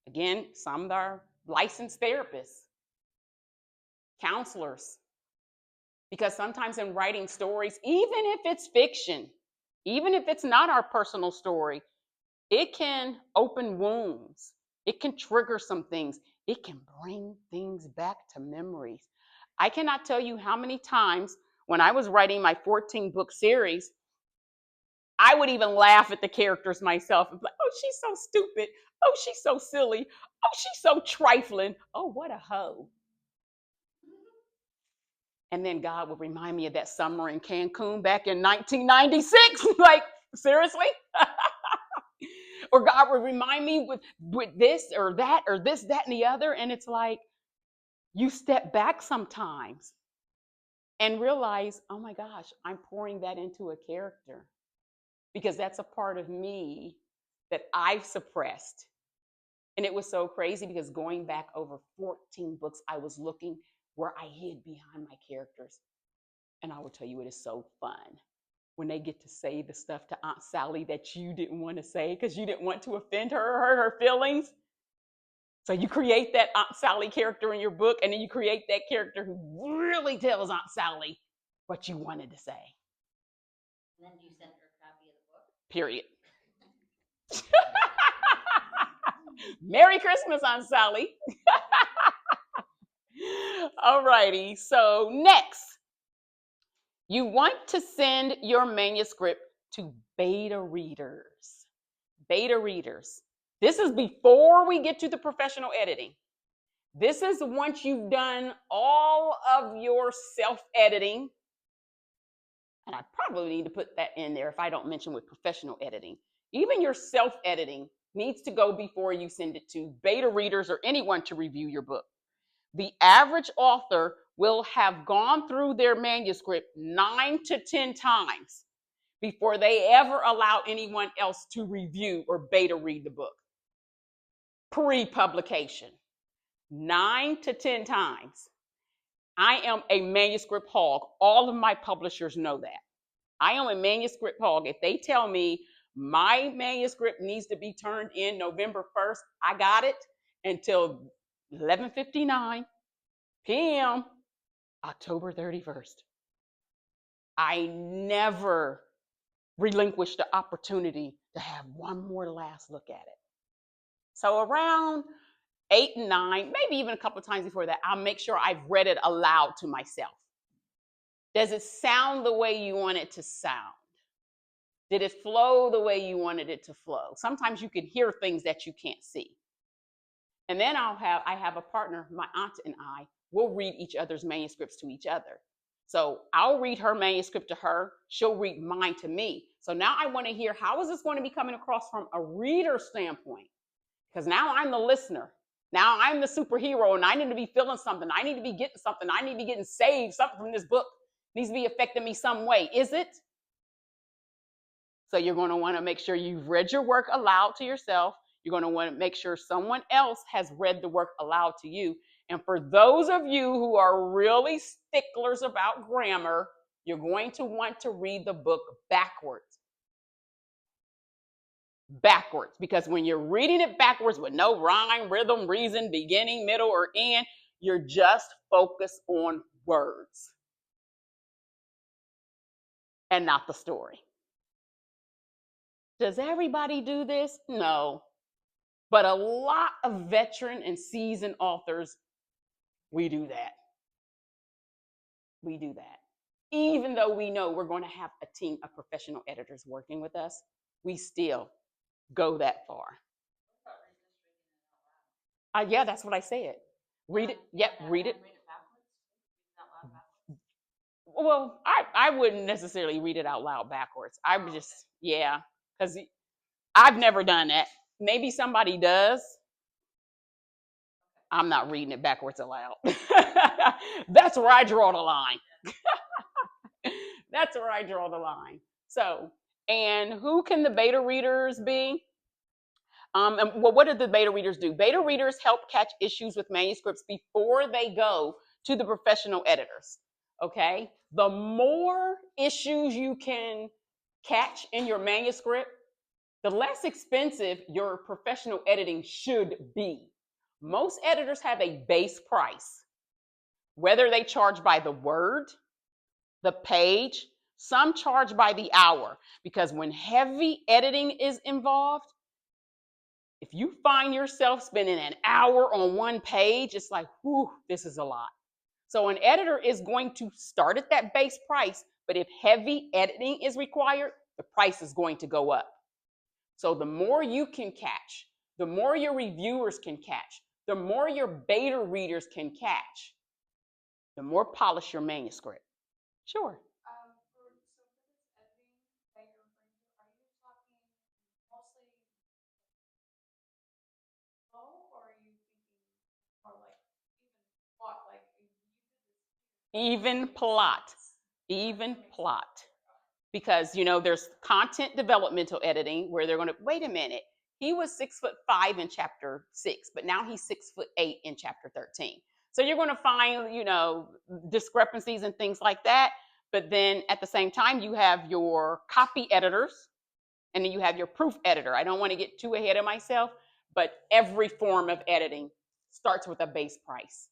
again, some are licensed therapists, counselors, because sometimes in writing stories, even if it's fiction, even if it's not our personal story, it can open wounds. It can trigger some things. It can bring things back to memories. I cannot tell you how many times when I was writing my 14-book series, I would even laugh at the characters myself and be like, oh, she's so stupid. Oh, she's so silly. Oh, she's so trifling. Oh, what a hoe. And then God would remind me of that summer in Cancun back in 1996. Like, seriously? Or God would remind me with this or that or this, that, and the other. And it's like you step back sometimes and realize, oh my gosh, I'm pouring that into a character because that's a part of me that I've suppressed. And it was so crazy because going back over 14 books, I was looking where I hid behind my characters. And I will tell you, it is so fun when they get to say the stuff to Aunt Sally that you didn't want to say because you didn't want to offend her or hurt her feelings. So you create that Aunt Sally character in your book, and then you create that character who really tells Aunt Sally what you wanted to say. And then you send her a copy of the book? Period. Merry Christmas, Aunt Sally. All righty. So next, you want to send your manuscript to beta readers. Beta readers. This is before we get to the professional editing. This is once you've done all of your self-editing. And I probably need to put that in there if I don't mention with professional editing. Even your self-editing needs to go before you send it to beta readers or anyone to review your book. The average author will have gone through their manuscript 9 to 10 times before they ever allow anyone else to review or beta read the book. Pre-publication, 9 to 10 times. I am a manuscript hog. All of my publishers know that. I am a manuscript hog. If they tell me my manuscript needs to be turned in November 1st, I got it until 11:59 p.m. October 31st. I never relinquish the opportunity to have one more last look at it. So around 8 and 9, maybe even a couple of times before that, I'll make sure I've read it aloud to myself. Does it sound the way you want it to sound? Did it flow the way you wanted it to flow? Sometimes you can hear things that you can't see. And then I have a partner, my aunt and I will read each other's manuscripts to each other. So I'll read her manuscript to her. She'll read mine to me. So now I want to hear, how is this going to be coming across from a reader standpoint? Because now I'm the listener. Now I'm the superhero and I need to be feeling something. I need to be getting something. I need to be getting saved. Something from this book needs to be affecting me some way. Is it? So you're going to want to make sure you've read your work aloud to yourself. You're going to want to make sure someone else has read the work aloud to you. And for those of you who are really sticklers about grammar, you're going to want to read the book backwards. backwards, because when you're reading it backwards with no rhyme, rhythm, reason, beginning, middle, or end, you're just focused on words and not the story. Does everybody do this? No. But a lot of veteran and seasoned authors, we do that. We do that. Even though we know we're going to have a team of professional editors working with us, we still go that far. Yeah, that's what I said. Read it. Yep, read it. Well, I wouldn't necessarily read it out loud backwards. I would just, yeah, because I've never done that. Maybe somebody does. I'm not reading it backwards aloud. That's where I draw the line. That's where I draw the line. So, and who can the beta readers be? Well, what do the beta readers do? Beta readers help catch issues with manuscripts before they go to the professional editors. Okay? The more issues you can catch in your manuscript, the less expensive your professional editing should be. Most editors have a base price, whether they charge by the word, the page, some charge by the hour, because when heavy editing is involved, if you find yourself spending an hour on one page, it's like, whew, this is a lot. So an editor is going to start at that base price, but if heavy editing is required, the price is going to go up. So the more you can catch, the more your reviewers can catch, the more your beta readers can catch, the more polish your manuscript. Sure. For this editing that you're referring to, are you talking mostly low, or are you thinking more like even plot, like you did this? Even plot. Even plot. Because, you know, there's content developmental editing where they're going to, wait a minute, he was 6'5" in chapter 6, but now he's 6'8" in chapter 13. So you're going to find, you know, discrepancies and things like that. But then at the same time, you have your copy editors and then you have your proof editor. I don't want to get too ahead of myself, but every form of editing starts with a base price.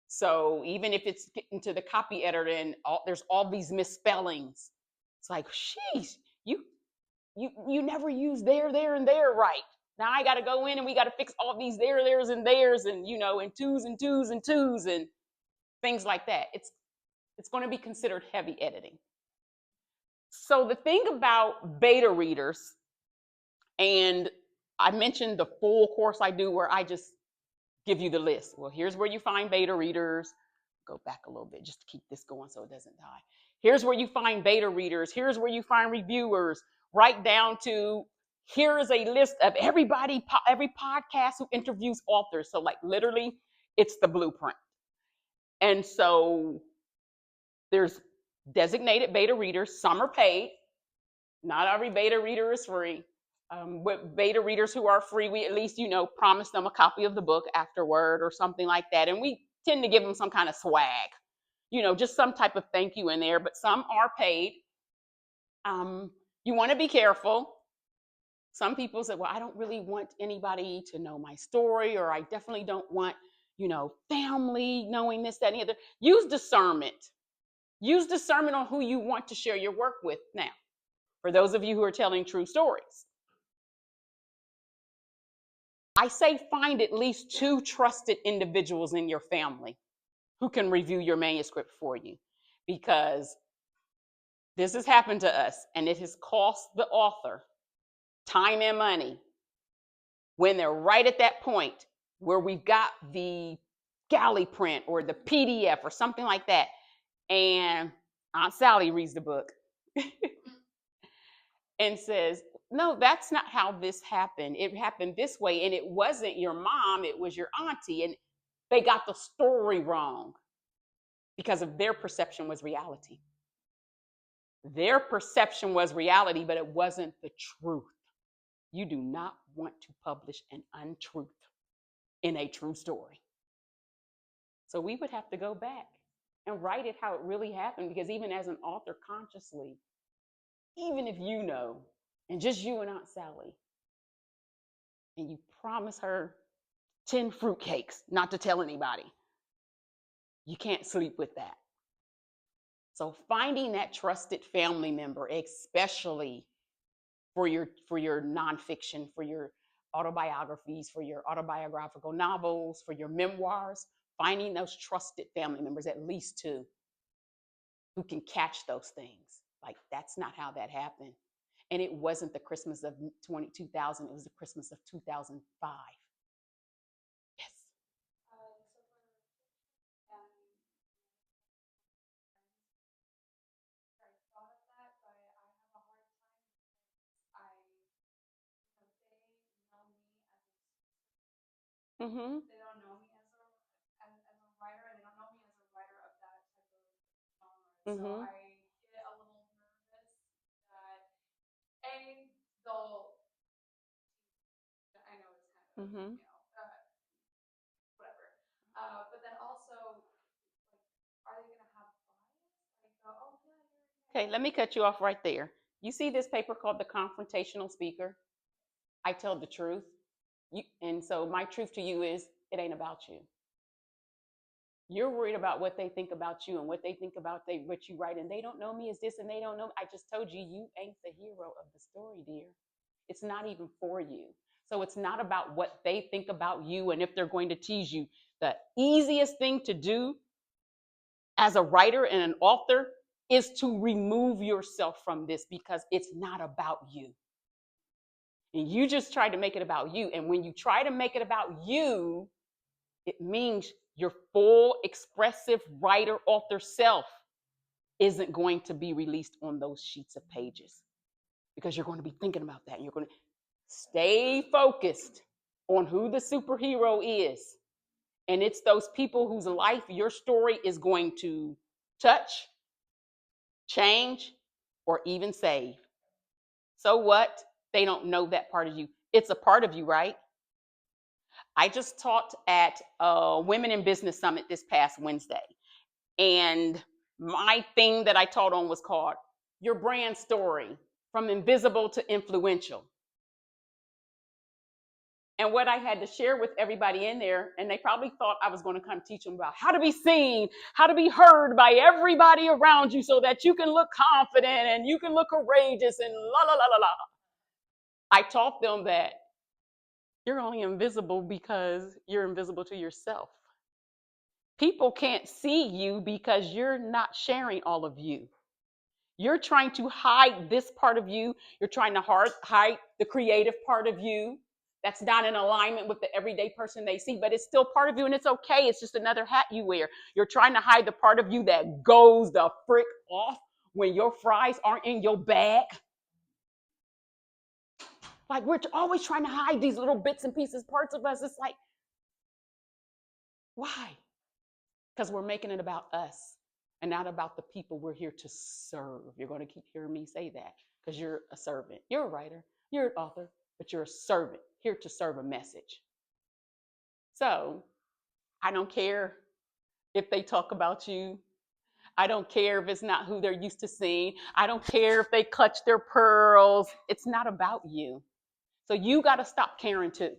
So even if it's getting to the copy editor and there's all these misspellings, it's like, sheesh, you never use there, and there right. Now I got to go in and we got to fix all these there's, and there's, and you know, and twos and twos and twos and things like that. It's going to be considered heavy editing. So the thing about beta readers, and I mentioned the full course I do where I just give you the list. Well, here's where you find beta readers. Go back a little bit just to keep this going so it doesn't die. Here's where you find beta readers. Here's where you find reviewers, right down to here is a list of everybody, every podcast who interviews authors. So like literally it's the blueprint. And so there's designated beta readers. Some are paid. Not every beta reader is free. With beta readers who are free, we at least, you know, promise them a copy of the book afterward or something like that. And we tend to give them some kind of swag, you know, just some type of thank you in there, but some are paid. You want to be careful. Some people say, well, I don't really want anybody to know my story, or I definitely don't want, you know, family knowing this, that, and the other. Use discernment. Use discernment on who you want to share your work with now, for those of you who are telling true stories. I say find at least 2 trusted individuals in your family who can review your manuscript for you, because this has happened to us and it has cost the author time and money when they're right at that point where we've got the galley print or the PDF or something like that, and Aunt Sally reads the book and says, no, that's not how this happened. It happened this way, and it wasn't your mom, it was your auntie, and they got the story wrong because of their perception was reality. Their perception was reality, but it wasn't the truth. You do not want to publish an untruth in a true story. So we would have to go back and write it how it really happened, because even as an author consciously, even if you know, and just you and Aunt Sally, and you promise her 10 fruitcakes not to tell anybody. You can't sleep with that. So finding that trusted family member, especially for your nonfiction, for your autobiographies, for your autobiographical novels, for your memoirs, finding those trusted family members, at least two, who can catch those things. Like, that's not how that happened. And it wasn't the Christmas of 2000, it was the Christmas of 2005. Yes. So for I thought of that, but I have a hard time because they know me Mm-hmm. they don't know me as a writer, and they don't know me as a writer of that type of genre. So Mm-hmm. I get a little nervous that they'll. I know it's kind of Mm-hmm. whatever, but then also, like, are they gonna have bias? Like, oh yeah, Okay, let me cut you off right there. You see this paper called The Confrontational Speaker? I tell the truth. And so my truth to you is, it ain't about you. You're worried about what they think about you and what they think about what you write, and they don't know me as this, and they don't know me. I just told you, you ain't the hero of the story, dear. It's not even for you. So it's not about what they think about you and if they're going to tease you. The easiest thing to do as a writer and an author is to remove yourself from this, because it's not about you. And you just try to make it about you. And when you try to make it about you, it means your full expressive writer, author self isn't going to be released on those sheets of pages, because you're going to be thinking about that. And you're going to stay focused on who the superhero is. And it's those people whose life your story is going to touch, change, or even save. So what? They don't know that part of you. It's a part of you, right? I just taught at Women in Business Summit this past Wednesday. And my thing that I taught on was called Your Brand Story, from Invisible to Influential. And what I had to share with everybody in there, and they probably thought I was going to come teach them about how to be seen, how to be heard by everybody around you so that you can look confident and you can look courageous and la la la la la. I taught them that you're only invisible because you're invisible to yourself. People can't see you because you're not sharing all of you. You're trying to hide this part of you. You're trying to hide the creative part of you. That's not in alignment with the everyday person they see, but it's still part of you, and it's okay. It's just another hat you wear. You're trying to hide the part of you that goes the frick off when your fries aren't in your bag. Like, we're always trying to hide these little bits and pieces, parts of us. It's like, why? Because we're making it about us and not about the people we're here to serve. You're going to keep hearing me say that because you're a servant. You're a writer, you're an author, but you're a servant here to serve a message. So I don't care if they talk about you. I don't care if it's not who they're used to seeing. I don't care if they clutch their pearls. It's not about you. So you got to stop caring too.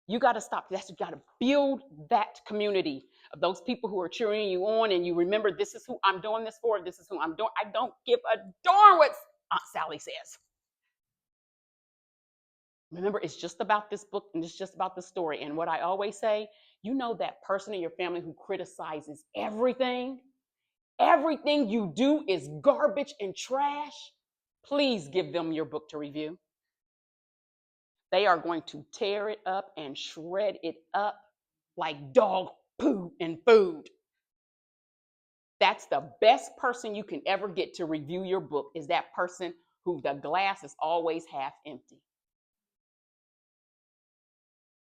You got to stop. You got to build that community of those people who are cheering you on, and you remember, this is who I'm doing this for. This is who I'm doing. I don't give a darn what Aunt Sally says. Remember, it's just about this book, and it's just about the story. And what I always say, you know, that person in your family who criticizes everything you do is garbage and trash. Please give them your book to review. They are going to tear it up and shred it up like dog poo and food. That's the best person you can ever get to review your book, is that person who the glass is always half empty.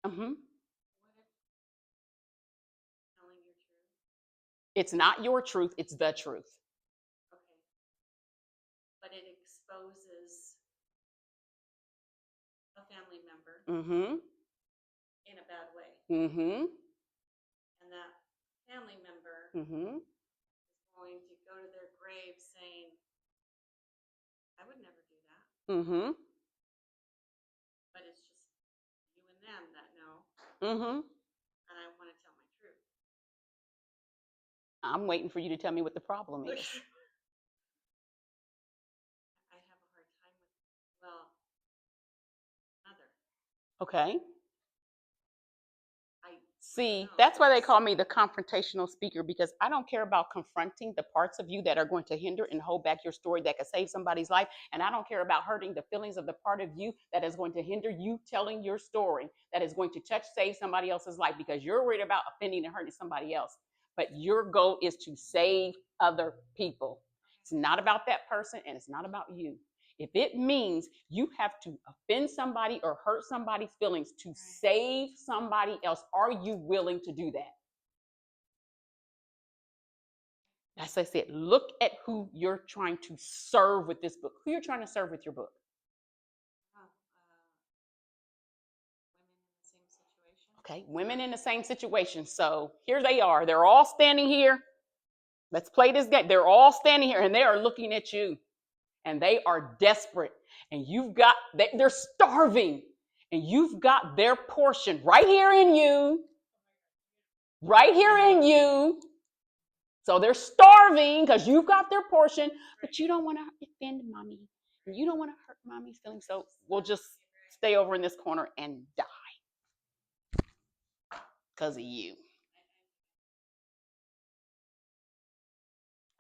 Mm-hmm. Telling your truth. It's not your truth, it's the truth. Okay. But it exposes a family member Mm-hmm. in a bad way. Mm-hmm. And that family member Mm-hmm. is going to go to their grave saying, I would never do that. Mm-hmm. But it's just Mm-hmm. and I want to tell my truth. I'm waiting for you to tell me what the problem is. I have a hard time with, well, mother. Okay. I See, know, that's why they it's- call me the confrontational speaker, because I don't care about confronting the parts of you that are going to hinder and hold back your story that could save somebody's life. And I don't care about hurting the feelings of the part of you that is going to hinder you telling your story that is going to save somebody else's life, because you're worried about offending and hurting somebody else. But your goal is to save other people. It's not about that person and it's not about you. If it means you have to offend somebody or hurt somebody's feelings to save somebody else, are you willing to do that? As I said, look at who you're trying to serve with this book. Who you're trying to serve with your book. Women in the same situation. Okay, women in the same situation. So here they are. They're all standing here. Let's play this game. They're all standing here and they are looking at you. And they are desperate, and they're starving, and you've got their portion right here in you, So they're starving because you've got their portion, but you don't want to offend mommy, and you don't want to hurt mommy's feelings. So we'll just stay over in this corner and die because of you.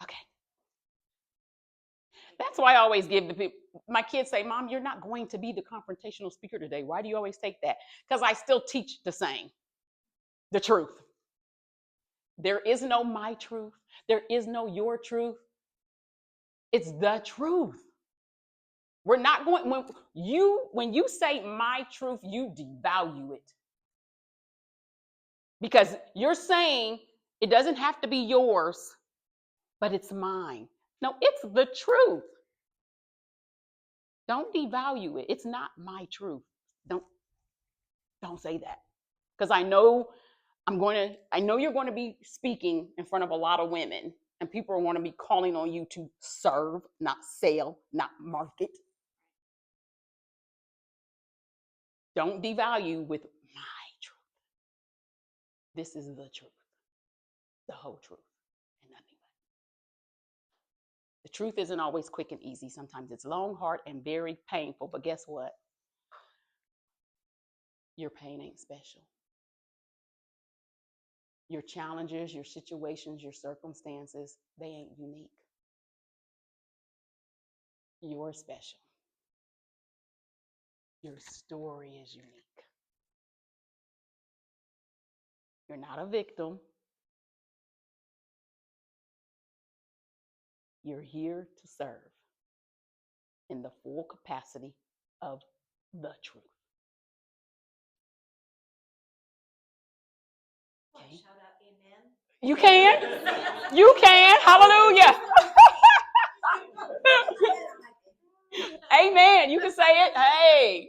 Okay. That's why I always give the people, my kids say, Mom, you're not going to be the confrontational speaker today. Why do you always take that? Because I still teach the same, the truth. There is no my truth. There is no your truth. It's the truth. We're not going, when you say my truth, you devalue it. Because you're saying it doesn't have to be yours, but it's mine. No, it's the truth. Don't devalue it. It's not my truth. Don't say that. Because I know you're going to be speaking in front of a lot of women, and people are going to be calling on you to serve, not sell, not market. Don't devalue with my truth. This is the truth, the whole truth, and nothing but. The truth isn't always quick and easy. Sometimes it's long, hard, and very painful. But guess what? Your pain ain't special. Your challenges, your situations, your circumstances, they ain't unique. You're special. Your story is unique. You're not a victim. You're here to serve in the full capacity of the truth. Okay. Shout out, amen. You can. You can. Hallelujah. Amen. You can say it. Hey.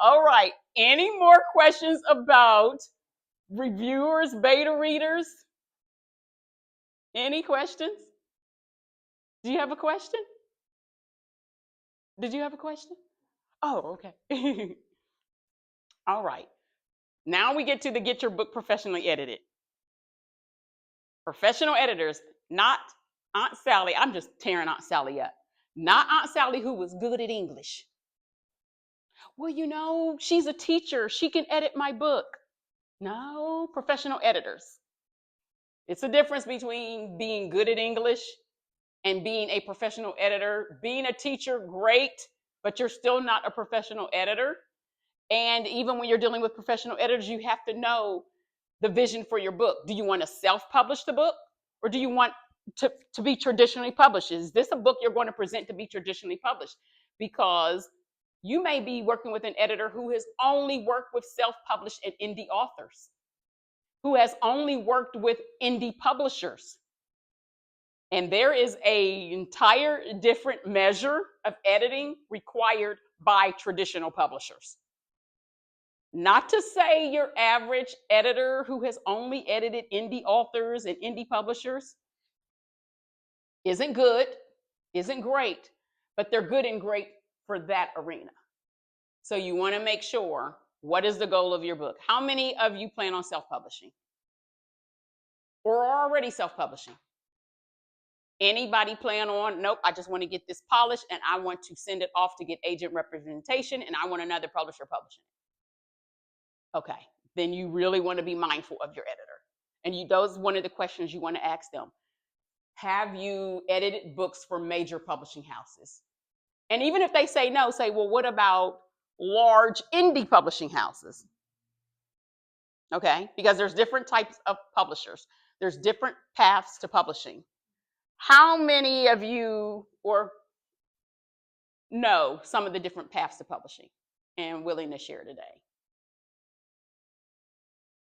All right. Any more questions about reviewers, beta readers? Any questions? Do you have a question? Did you have a question? Oh, okay. All right. Now we get to get your book professionally edited. Professional editors, not Aunt Sally. I'm just tearing Aunt Sally up. Not Aunt Sally who was good at English. Well, she's a teacher. She can edit my book. No, professional editors. It's a difference between being good at English and being a professional editor. Being a teacher, great, but you're still not a professional editor. And even when you're dealing with professional editors, you have to know the vision for your book. Do you want to self-publish the book, or do you want to be traditionally published? Is this a book you're going to present to be traditionally published? Because you may be working with an editor who has only worked with self-published and indie authors, who has only worked with indie publishers. And there is an entire different measure of editing required by traditional publishers. Not to say your average editor who has only edited indie authors and indie publishers isn't good, isn't great, but they're good and great for that arena. So you want to make sure What is the goal of your book? How many of you plan on self-publishing or are already self-publishing? Anybody plan on, nope, I just want to get this polished and I want to send it off to get agent representation and I want another publisher publishing it. Okay, then you really want to be mindful of your editor. And those one of the questions you want to ask them. Have you edited books for major publishing houses? And even if they say no, say, well, what about large indie publishing houses? Okay, because there's different types of publishers. There's different paths to publishing. How many of you or know some of the different paths to publishing and willing to share today?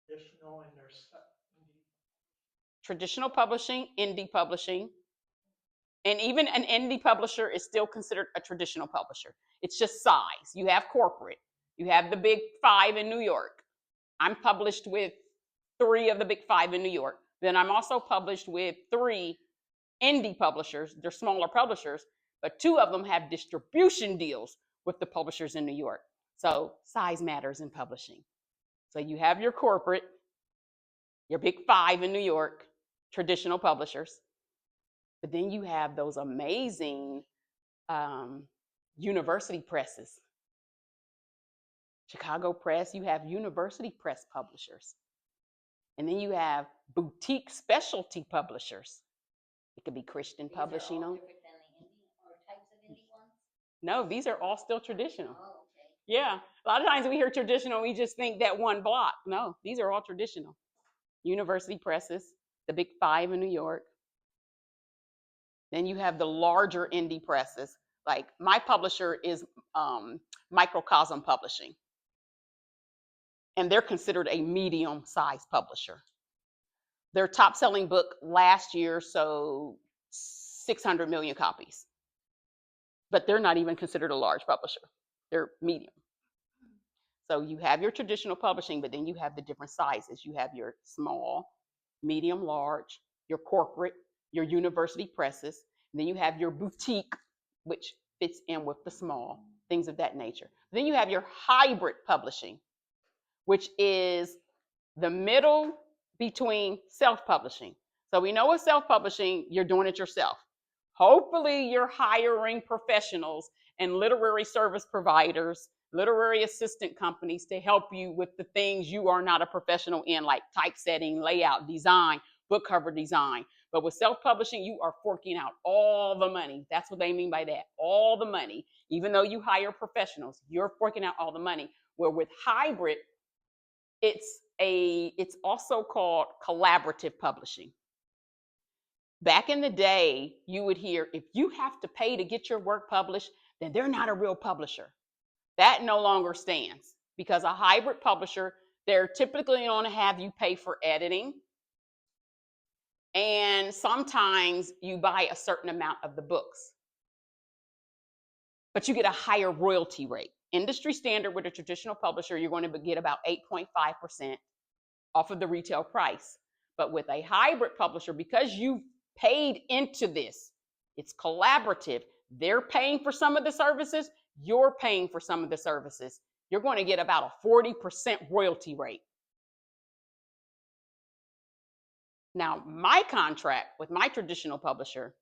Traditional and there's indie. Traditional publishing, indie publishing, and even an indie publisher is still considered a traditional publisher. It's just size. You have corporate. You have the big 5 in New York. I'm published with 3 of the big 5 in New York. Then I'm also published with 3 indie publishers. They're smaller publishers, but 2 of them have distribution deals with the publishers in New York. So size matters in publishing. So you have your corporate, your big 5 in New York, traditional publishers, but then you have those amazing university presses. Chicago Press, you have university press publishers. And then you have boutique specialty publishers. It could be Christian These publishing. are all different than the indie or types of indie ones? No, these are all still traditional. Oh, okay. Yeah, a lot of times we hear traditional, we just think that one block. No, these are all traditional. University presses, the big 5 in New York. Then you have the larger indie presses. Like my publisher is Microcosm Publishing. And they're considered a medium-sized publisher. Their top-selling book last year sold 600 million copies. But they're not even considered a large publisher. They're medium. So you have your traditional publishing, but then you have the different sizes. You have your small, medium, large, your corporate, your university presses. And then you have your boutique, which fits in with the small, things of that nature. Then you have your hybrid publishing, which is the middle between self-publishing. So we know with self-publishing, you're doing it yourself. Hopefully you're hiring professionals and literary service providers, literary assistant companies to help you with the things you are not a professional in, like typesetting, layout, design, book cover design. But with self-publishing, you are forking out all the money. That's what they mean by that, all the money. Even though you hire professionals, you're forking out all the money. Where with hybrid, it's also called collaborative publishing. Back in the day, you would hear, if you have to pay to get your work published, then they're not a real publisher. That no longer stands, because a hybrid publisher, they're typically going to have you pay for editing, and sometimes you buy a certain amount of the books, but you get a higher royalty rate. Industry standard with a traditional publisher, you're going to get about 8.5% off of the retail price. But with a hybrid publisher, because you paid into this, it's collaborative. They're paying for some of the services, you're paying for some of the services. You're going to get about a 40% royalty rate. Now, my contract with my traditional publisher,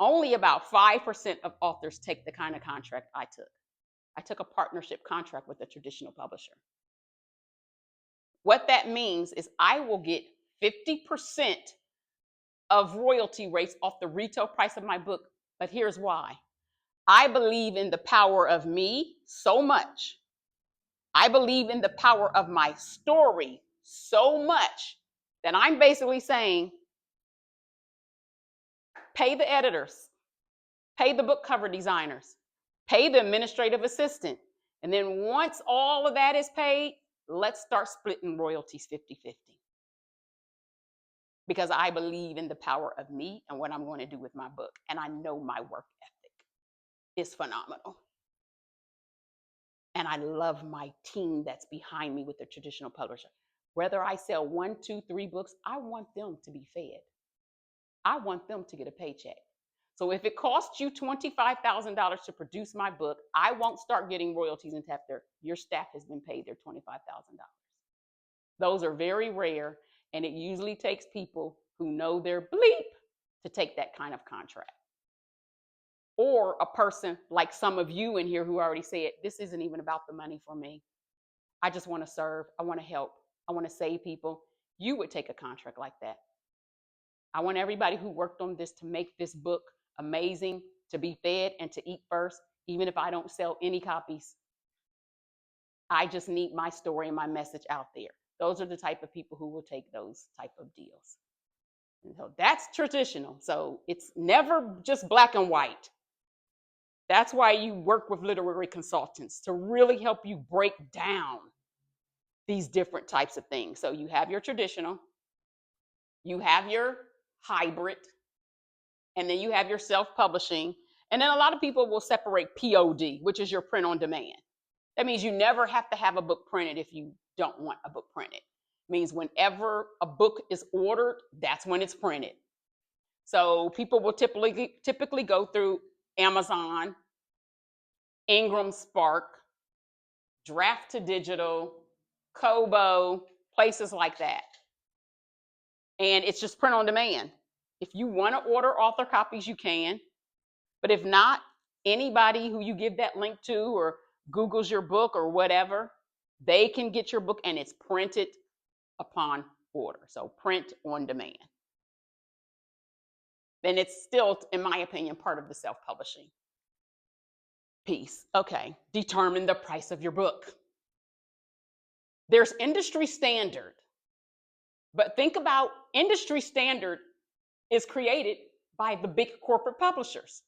only about 5% of authors take the kind of contract I took. I took a partnership contract with a traditional publisher. What that means is I will get 50% of royalty rates off the retail price of my book. But here's why. I believe in the power of me so much. I believe in the power of my story so much that I'm basically saying, pay the editors, pay the book cover designers, pay the administrative assistant. And then once all of that is paid, let's start splitting royalties 50-50. Because I believe in the power of me and what I'm going to do with my book. And I know my work ethic is phenomenal. And I love my team that's behind me with the traditional publisher. Whether I sell 1, 2, 3 books, I want them to be fed. I want them to get a paycheck. So if it costs you $25,000 to produce my book, I won't start getting royalties until after your staff has been paid their $25,000. Those are very rare, and it usually takes people who know their bleep to take that kind of contract. Or a person like some of you in here who already said, this isn't even about the money for me. I just want to serve. I want to help. I want to save people. You would take a contract like that. I want everybody who worked on this to make this book amazing, to be fed and to eat first, even if I don't sell any copies. I just need my story and my message out there. Those are the type of people who will take those type of deals. And so that's traditional. So it's never just black and white. That's why you work with literary consultants, to really help you break down these different types of things. So you have your traditional, you have your hybrid, and then you have your self-publishing. And then a lot of people will separate POD, which is your print on demand. That means you never have to have a book printed if you don't want a book printed. It means whenever a book is ordered, that's when it's printed. So people will typically go through Amazon, Ingram Spark, Draft to Digital, Kobo, places like that. And it's just print on demand. If you want to order author copies, you can. But if not, anybody who you give that link to or Googles your book or whatever, they can get your book and it's printed upon order. So print on demand. And it's still, in my opinion, part of the self-publishing piece. Okay, determine the price of your book. There's industry standard. But think about industry standard is created by the big corporate publishers.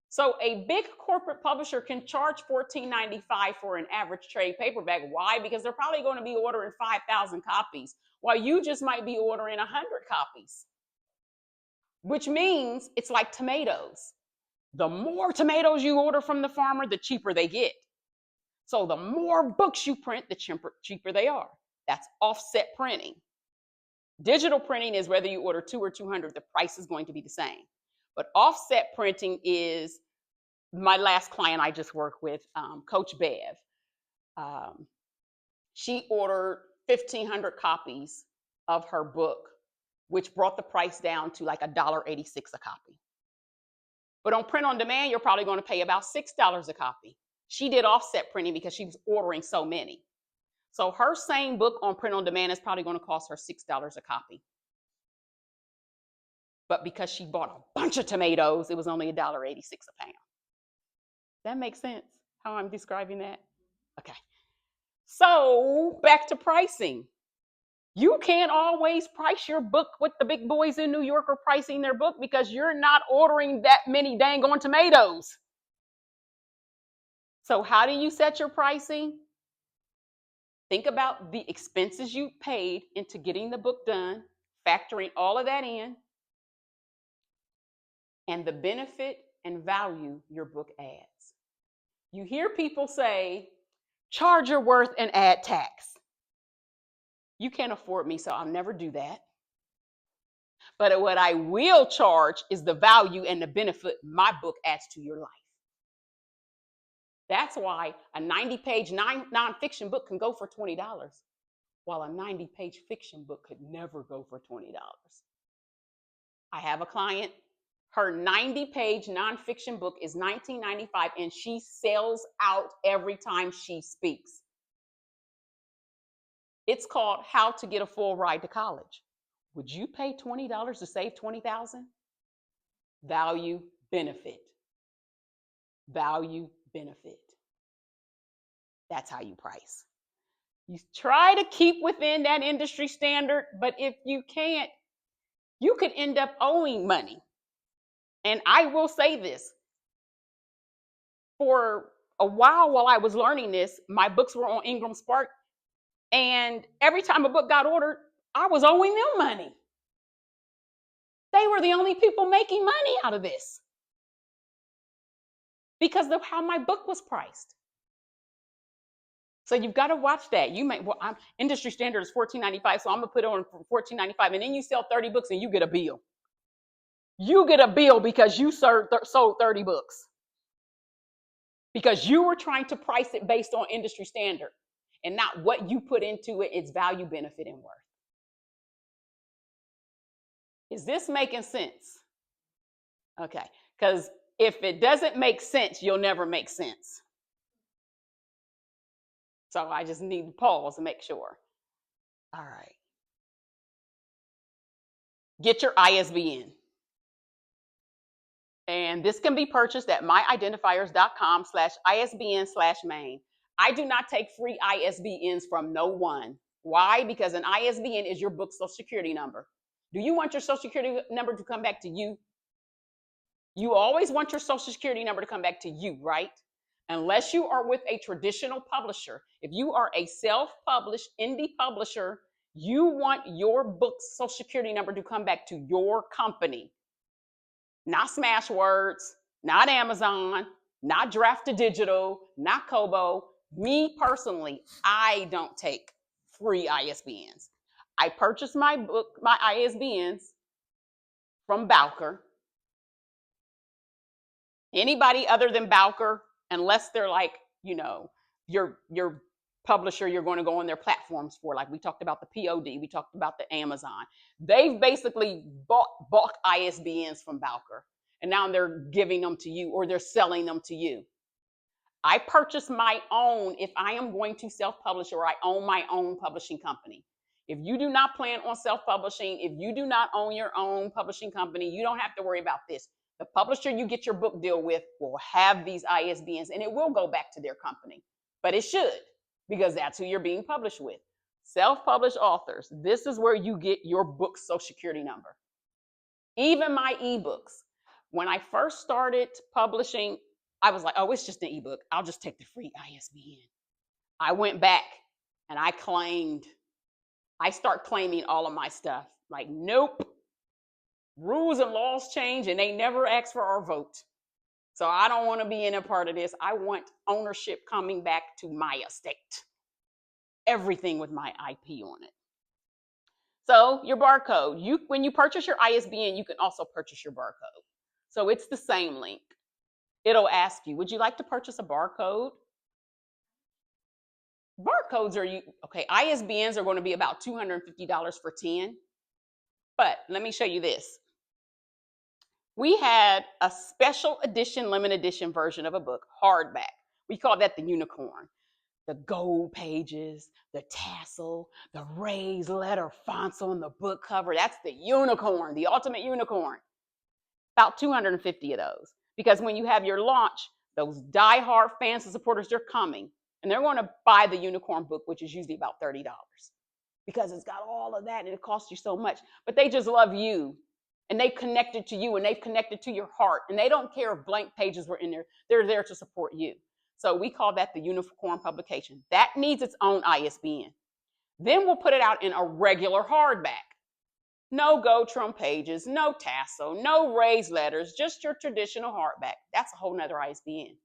So a big corporate publisher can charge $14.95 for an average trade paperback. Why? Because they're probably going to be ordering 5,000 copies, while you just might be ordering 100 copies. Which means it's like tomatoes. The more tomatoes you order from the farmer, the cheaper they get. So the more books you print, the cheaper they are. That's offset printing. Digital printing is whether you order 2 or 200, the price is going to be the same. But offset printing is my last client I just worked with, Coach Bev. She ordered 1,500 copies of her book, which brought the price down to like $1.86 a copy. But on print on demand, you're probably going to pay about $6 a copy. She did offset printing because she was ordering so many. So her same book on print on demand is probably going to cost her $6 a copy. But because she bought a bunch of tomatoes, it was only $1.86 a pound. That makes sense how I'm describing that? Okay. So back to pricing. You can't always price your book what the big boys in New York are pricing their book because you're not ordering that many dang on tomatoes. So how do you set your pricing? Think about the expenses you paid into getting the book done, factoring all of that in, and the benefit and value your book adds. You hear people say, charge your worth and add tax. You can't afford me, so I'll never do that. But what I will charge is the value and the benefit my book adds to your life. That's why a 90-page nonfiction book can go for $20, while a 90-page fiction book could never go for $20. I have a client, her 90-page nonfiction book is $19.95, and she sells out every time she speaks. It's called How to Get a Full Ride to College. Would you pay $20 to save $20,000? Value, benefit. Value, benefit. That's how you price. You try to keep within that industry standard, but if you can't, you could end up owing money. And I will say this. For a while I was learning this, my books were on Ingram Spark, and every time a book got ordered, I was owing them money. They were the only people making money out of this because of how my book was priced. So you've got to watch that. You may, industry standard is $14.95, so I'm gonna put it on for $14.95, and then you sell 30 books and you get a bill. You get a bill because you sold 30 books. Because you were trying to price it based on industry standard and not what you put into it, its value, benefit, and worth. Is this making sense? Okay, because if it doesn't make sense, you'll never make sense. So I just need to pause to make sure. All right. Get your ISBN. And this can be purchased at myidentifiers.com/ISBN/main. I do not take free ISBNs from no one. Why? Because an ISBN is your book social security number. Do you want your social security number to come back to you? You always want your social security number to come back to you, right? Unless you are with a traditional publisher. If you are a self-published indie publisher, you want your book's social security number to come back to your company. Not Smashwords, not Amazon, not Draft2Digital, not Kobo. Me personally, I don't take free ISBNs. I purchase my ISBNs from Bowker. Anybody other than Bowker, unless they're like, your publisher, you're going to go on their platforms for, like we talked about the POD, we talked about the Amazon. They've basically bought ISBNs from Bowker, and now they're giving them to you, or they're selling them to you. I purchase my own if I am going to self-publish, or I own my own publishing company. If you do not plan on self-publishing, if you do not own your own publishing company, you don't have to worry about this. The publisher you get your book deal with will have these ISBNs, and it will go back to their company. But it should, because that's who you're being published with. Self-published authors, this is where you get your book's social security number. Even my ebooks. When I first started publishing, I was like, oh, it's just an ebook. I'll just take the free ISBN. I went back and I start claiming all of my stuff. Like, nope. Rules and laws change, and they never ask for our vote. So I don't want to be in a part of this. I want ownership coming back to my estate. Everything with my IP on it. So your barcode, when you purchase your ISBN, you can also purchase your barcode. So it's the same link. It'll ask you, would you like to purchase a barcode? Barcodes ISBNs are going to be about $250 for 10. But let me show you this. We had a special edition, limited edition version of a book, hardback. We call that the unicorn. The gold pages, the tassel, the raised letter fonts on the book cover. That's the unicorn, the ultimate unicorn. About 250 of those. Because when you have your launch, those diehard fans and supporters, they're coming. And they're going to buy the unicorn book, which is usually about $30. Because it's got all of that and it costs you so much. But they just love you. And they've connected to you, and they've connected to your heart. And they don't care if blank pages were in there. They're there to support you. So we call that the unicorn publication. That needs its own ISBN. Then we'll put it out in a regular hardback. No gold trim pages, no tassel, no raised letters, just your traditional hardback. That's a whole nother ISBN.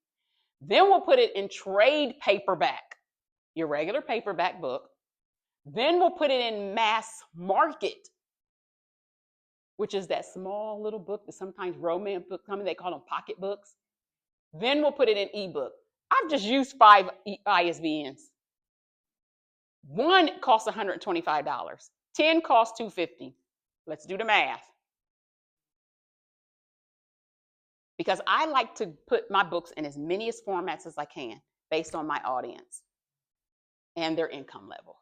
Then we'll put it in trade paperback, your regular paperback book. Then we'll put it in mass market, which is that small little book that sometimes romance books come in. They call them pocket books. Then we'll put it in ebook. I've just used 5 ISBNs. One costs $125. 10 costs $250. Let's do the math. Because I like to put my books in as many formats as I can based on my audience and their income level.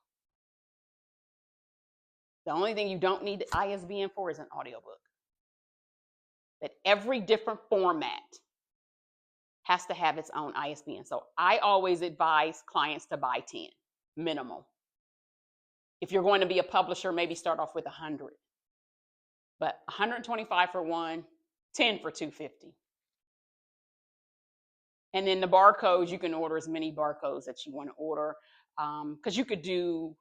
The only thing you don't need the ISBN for is an audiobook. That every different format has to have its own ISBN. So I always advise clients to buy 10, minimal. If you're going to be a publisher, maybe start off with 100. But 125 for one, 10 for $250. And then the barcodes, you can order as many barcodes that you want to order. Because you could do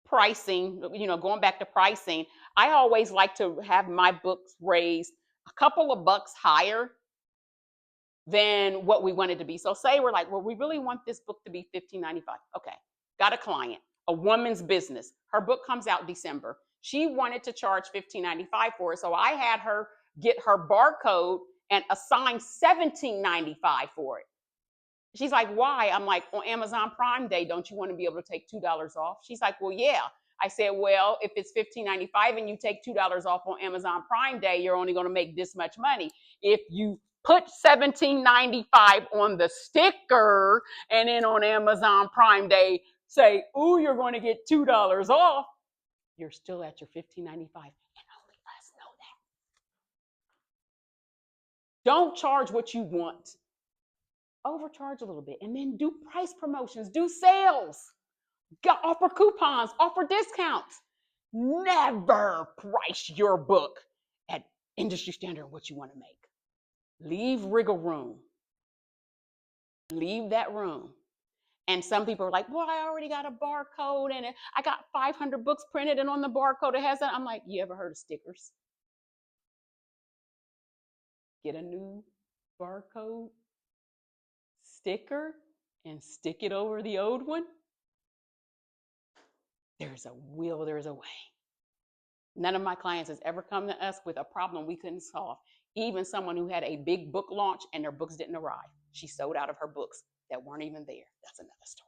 pricing, going back to pricing. I always like to have my books raised a couple of bucks higher than what we want it to be. So say we're like, well, we really want this book to be $15.95. Okay, got a client, a woman's business. Her book comes out December. She wanted to charge $15.95 for it. So I had her get her barcode and assign $17.95 for it. She's like, why? I'm like, on Amazon Prime Day, don't you want to be able to take $2 off? She's like, well, yeah. I said, well, if it's $15.95 and you take $2 off on Amazon Prime Day, you're only going to make this much money. If you put $17.95 on the sticker and then on Amazon Prime Day say, ooh, you're going to get $2 off, you're still at your $15.95. And only us know that. Don't charge what you want. Overcharge a little bit and then do price promotions, do sales, offer coupons, offer discounts. Never price your book at industry standard what you want to make. Leave wiggle room. Leave that room. And some people are like, well, I already got a barcode and I got 500 books printed and on the barcode it has that. I'm like, you ever heard of stickers? Get a new barcode sticker and stick it over the old one. There's a will, there's a way. None of my clients has ever come to us with a problem we couldn't solve. Even someone who had a big book launch and their books didn't arrive. She sold out of her books that weren't even there. That's another story.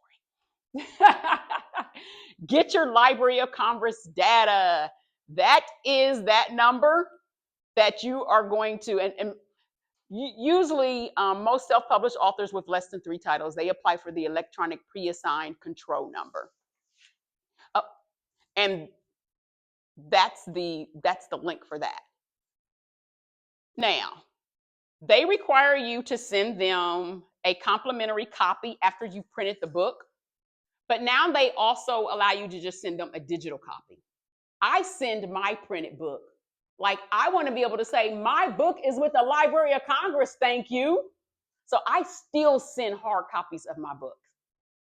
Get your Library of Congress data. That is that number that you are going to, and usually most self-published authors with less than 3 titles, they apply for the electronic pre-assigned control number. And that's the link for that. Now, they require you to send them a complimentary copy after you've printed the book, but now they also allow you to just send them a digital copy. I send my printed book. Like, I want to be able to say, my book is with the Library of Congress, thank you. So I still send hard copies of my book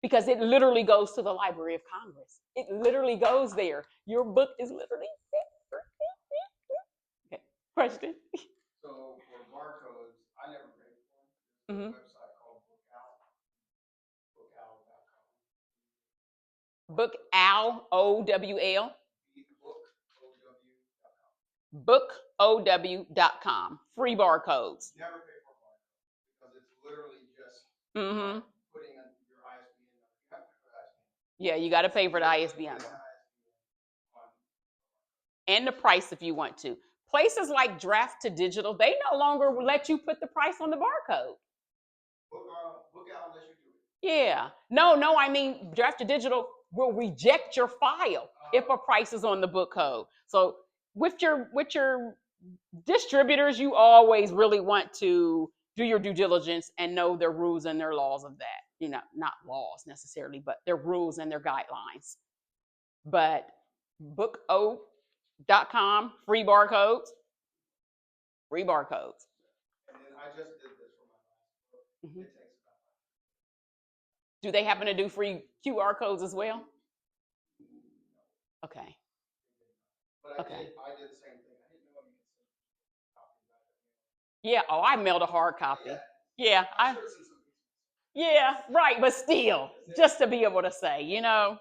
because it literally goes to the Library of Congress. It literally goes there. Your book is literally there. Okay, question? So for barcodes, I never paid for them. There's a website called bookowl.com. Bookowl, O-W-L. Bookow.com. Free barcodes. Never pay for a barcode because it's literally just putting in your ISBN number. You have to pay for the ISBN. Yeah, you got to pay for the ISBN number. And the price if you want to. Places like Draft to Digital, they no longer let you put the price on the barcode. Bookowl lets you do it. Yeah. No, I mean, Draft to Digital will reject your file if a price is on the book code. So with your distributors, you always really want to do your due diligence and know their rules and their laws of that. You know, not laws necessarily, but their rules and their guidelines. But bookow.com, free barcodes. Free barcodes. And then I just did this for my last book. It takes about 5 minutes. Do they happen to do free QR codes as well? Okay. But I did the same thing. I didn't know you could send copies out of it. Yeah. Oh, I mailed a hard copy. Yeah. Yeah, right. But still, just to be able to say, you know.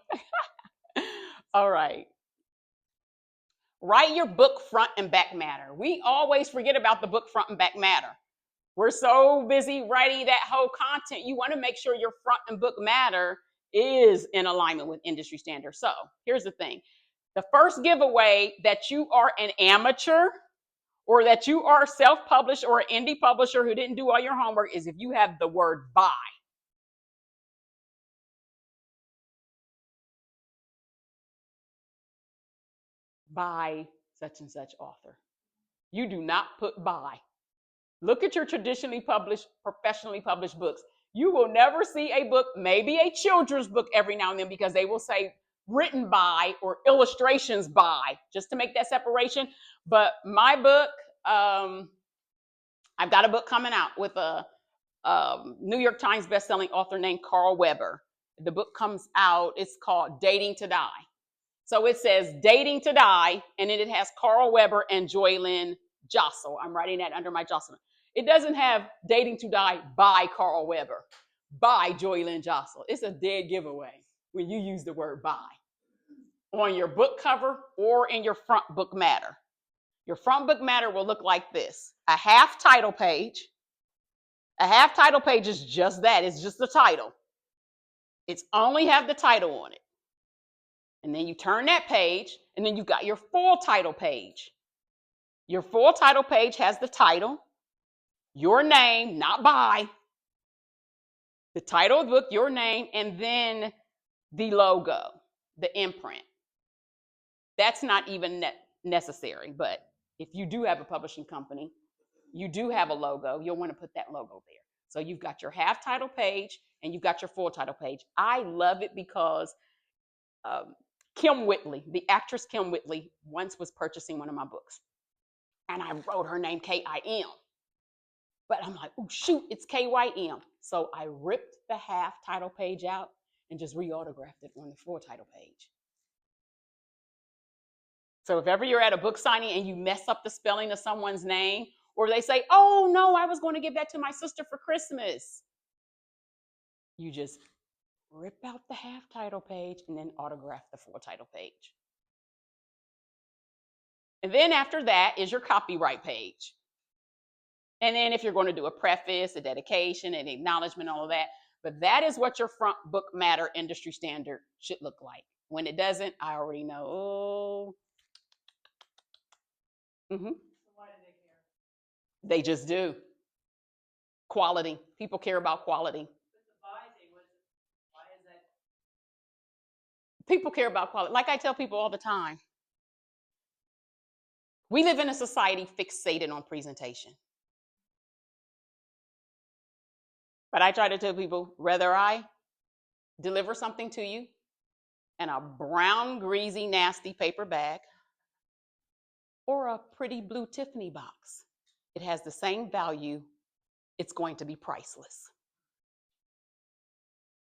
All right. Write your book front and back matter. We always forget about the book front and back matter. We're so busy writing that whole content. You want to make sure your front and book matter is in alignment with industry standards. So here's the thing. The first giveaway that you are an amateur or that you are self-published or an indie publisher who didn't do all your homework is if you have the word by. By such and such author. You do not put by. Look at your traditionally published, professionally published books. You will never see a book, maybe a children's book every now and then, because they will say written by or illustrations by, just to make that separation. But my book, I've got a book coming out with a New York Times bestselling author named Carl Weber. The book comes out, it's called Dating to Die. So it says Dating to Die, and then it has Carl Weber and Joylynn Jostle. I'm writing that under my Jostle. It doesn't have Dating to Die by Carl Weber, by Joylynn Jostle. It's a dead giveaway when you use the word by. on your book cover or in your front book matter. Your front book matter will look like this: a half title page. A half title page is just that. It's just the title. It's only have the title on it. And then you turn that page, and then you've got your full title page. Your full title page has the title, your name, not by, the title of the book, your name, and then the logo, the imprint. That's not even necessary, but if you do have a publishing company, you do have a logo, you'll want to put that logo there. So you've got your half title page and you've got your full title page. I love it because Kim Whitley, the actress Kim Whitley, once was purchasing one of my books. And I wrote her name K-I-M. But I'm like, oh, shoot, it's K-Y-M. So I ripped the half title page out and just re-autographed it on the full title page. So if ever you're at a book signing and you mess up the spelling of someone's name, or they say, oh, no, I was going to give that to my sister for Christmas, you just rip out the half title page and then autograph the full title page. And then after that is your copyright page. And then if you're going to do a preface, a dedication, an acknowledgement, all of that. But that is what your front book matter industry standard should look like. When it doesn't, I already know. Oh. Mm-hmm. So why do they care? They just do. Quality. People care about quality. But the buy thing, why is that? People care about quality. Like I tell people all the time, we live in a society fixated on presentation. But I try to tell people, whether I deliver something to you in a brown, greasy, nasty paper bag or a pretty blue Tiffany box, it has the same value. It's going to be priceless.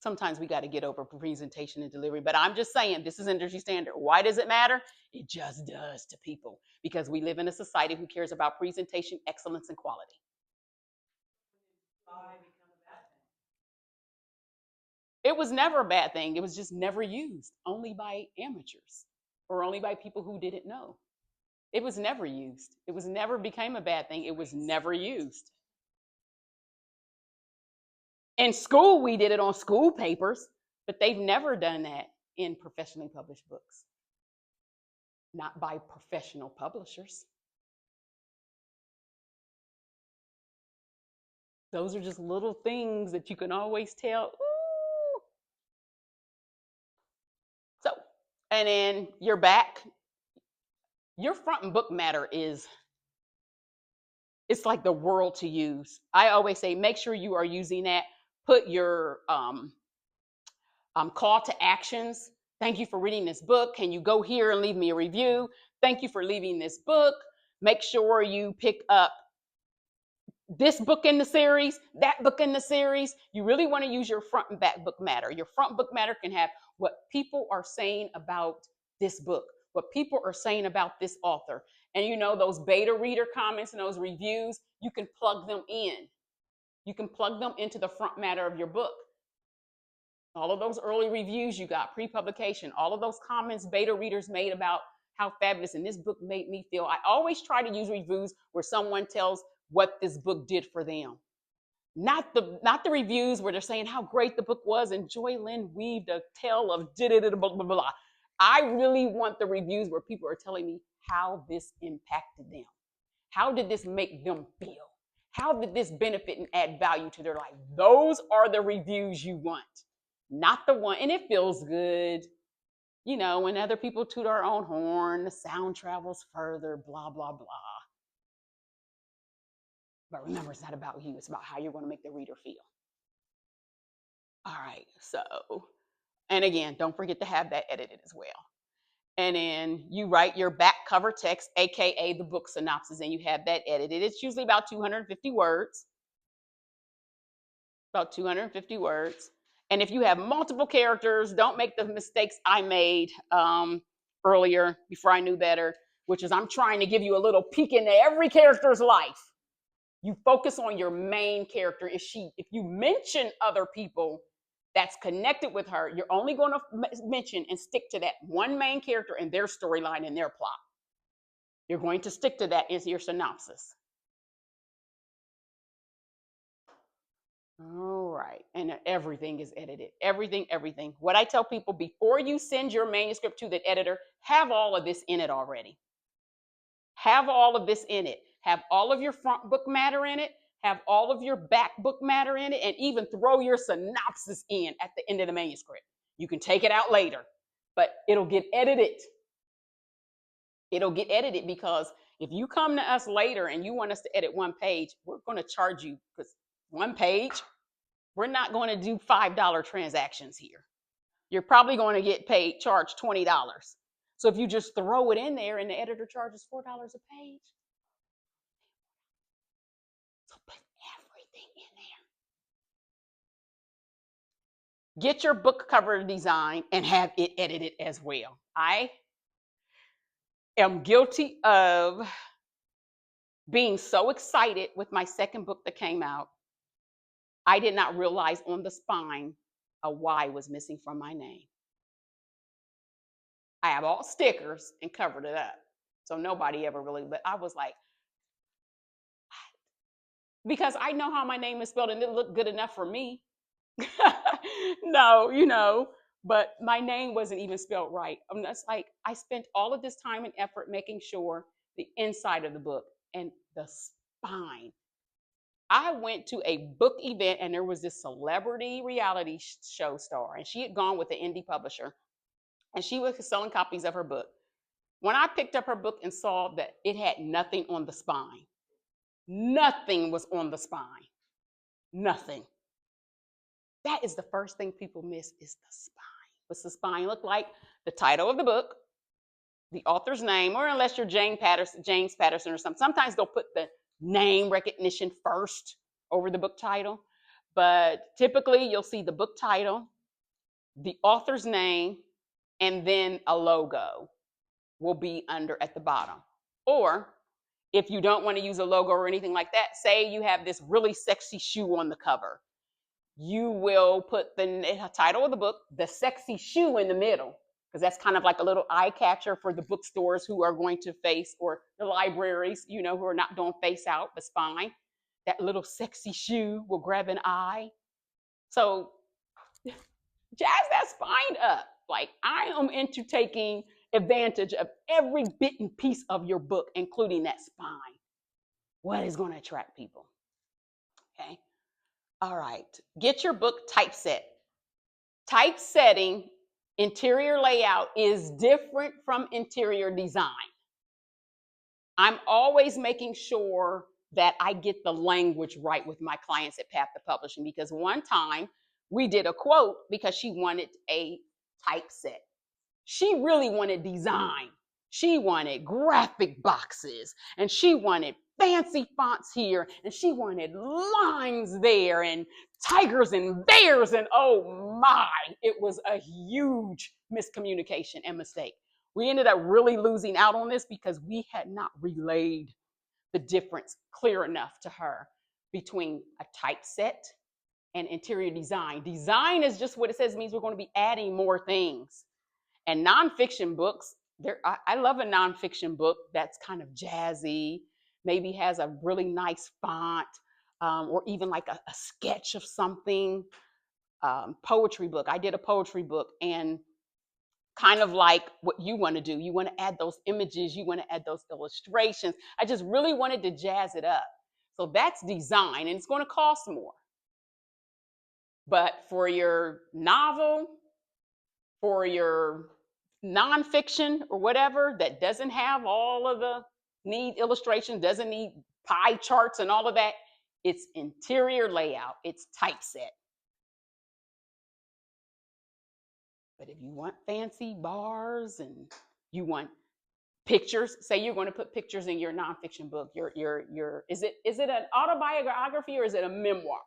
Sometimes we got to get over presentation and delivery, but I'm just saying, this is industry standard. Why does it matter? It just does to people, because we live in a society who cares about presentation, excellence, and quality. Buy become a bad thing. It was never a bad thing. It was just never used, only by amateurs or only by people who didn't know. It was never used. It was never became a bad thing. It was never used. In school, we did it on school papers, but they've never done that in professionally published books. Not by professional publishers. Those are just little things that you can always tell. Ooh. So, and then your back, your front and book matter is, it's like the world to use. I always say, make sure you are using that. Put your call to actions. Thank you for reading this book. Can you go here and leave me a review? Thank you for leaving this book. Make sure you pick up this book in the series, that book in the series. You really want to use your front and back book matter. Your front book matter can have what people are saying about this book, what people are saying about this author. And you know, those beta reader comments and those reviews, you can plug them in. You can plug them into the front matter of your book. All of those early reviews you got, pre-publication, all of those comments beta readers made about how fabulous and this book made me feel. I always try to use reviews where someone tells what this book did for them. Not the reviews where they're saying how great the book was and Joylynn weaved a tale of blah, blah, blah. I really want the reviews where people are telling me how this impacted them. How did this make them feel? How did this benefit and add value to their life? Those are the reviews you want. Not the one, and it feels good, you know, when other people toot our own horn, the sound travels further, blah, blah, blah. But remember, it's not about you. It's about how you're going to make the reader feel. All right, so, and again, don't forget to have that edited as well. And then you write your back cover text, AKA the book synopsis, and you have that edited. It's usually about 250 words. About 250 words. And if you have multiple characters, don't make the mistakes I made earlier before I knew better, which is I'm trying to give you a little peek into every character's life. You focus on your main character. If you mention other people, that's connected with her, you're only going to mention and stick to that one main character and their storyline and their plot. You're going to stick to that as your synopsis. All right. And everything is edited. Everything. What I tell people, before you send your manuscript to the editor, have all of this in it already. Have all of this in it. Have all of your front book matter in it. Have all of your back book matter in it, and even throw your synopsis in at the end of the manuscript. You can take it out later, but it'll get edited. It'll get edited, because if you come to us later and you want us to edit one page, we're going to charge you, because one page, we're not going to do $5 transactions here. You're probably going to get charged $20. So if you just throw it in there and the editor charges $4 a page, so put everything in there. Get your book cover design and have it edited as well. I am guilty of being so excited with my second book that came out. I did not realize on the spine a Y was missing from my name. I have all stickers and covered it up, so nobody ever really, but I was like, because I know how my name is spelled and it looked good enough for me. No, but my name wasn't even spelled right. That's like, I spent all of this time and effort making sure the inside of the book and the spine. I went to a book event and there was this celebrity reality show star, and she had gone with an indie publisher and she was selling copies of her book. When I picked up her book and saw that it had nothing on the spine, nothing was on the spine, nothing. That is the first thing people miss, is the spine. What's the spine look like? The title of the book, the author's name, or unless you're James Patterson or something. Sometimes they'll put the name recognition first over the book title. But typically you'll see the book title, the author's name, and then a logo will be under at the bottom. Or if you don't want to use a logo or anything like that, say you have this really sexy shoe on the cover. You will put the title of the book, the sexy shoe in the middle, because that's kind of like a little eye catcher for the bookstores who are going to face, or the libraries, who are not doing face out, but spine. That little sexy shoe will grab an eye. So jazz that spine up. Like, I am into taking advantage of every bit and piece of your book, including that spine. What is going to attract people? Okay. All right. Get your book typeset. Typesetting, interior layout is different from interior design. I'm always making sure that I get the language right with my clients at Path to Publishing, because one time we did a quote because she wanted a typeset. She really wanted design. She wanted graphic boxes, and she wanted fancy fonts here, and she wanted lines there, and tigers and bears, and oh my, it was a huge miscommunication and mistake. We ended up really losing out on this because we had not relayed the difference clear enough to her between a typeset and interior design. Design is just what it says, means we're going to be adding more things. And nonfiction books, I love a nonfiction book that's kind of jazzy, maybe has a really nice font, or even like a sketch of something. Poetry book. I did a poetry book, and kind of like what you want to do. You want to add those images, you want to add those illustrations. I just really wanted to jazz it up. So that's design, and it's going to cost more. But for your novel, for your nonfiction or whatever that doesn't have all of the need illustrations, doesn't need pie charts and all of that, it's interior layout, it's typeset. But if you want fancy bars and you want pictures, say you're going to put pictures in your nonfiction book, is it an autobiography or is it a memoir?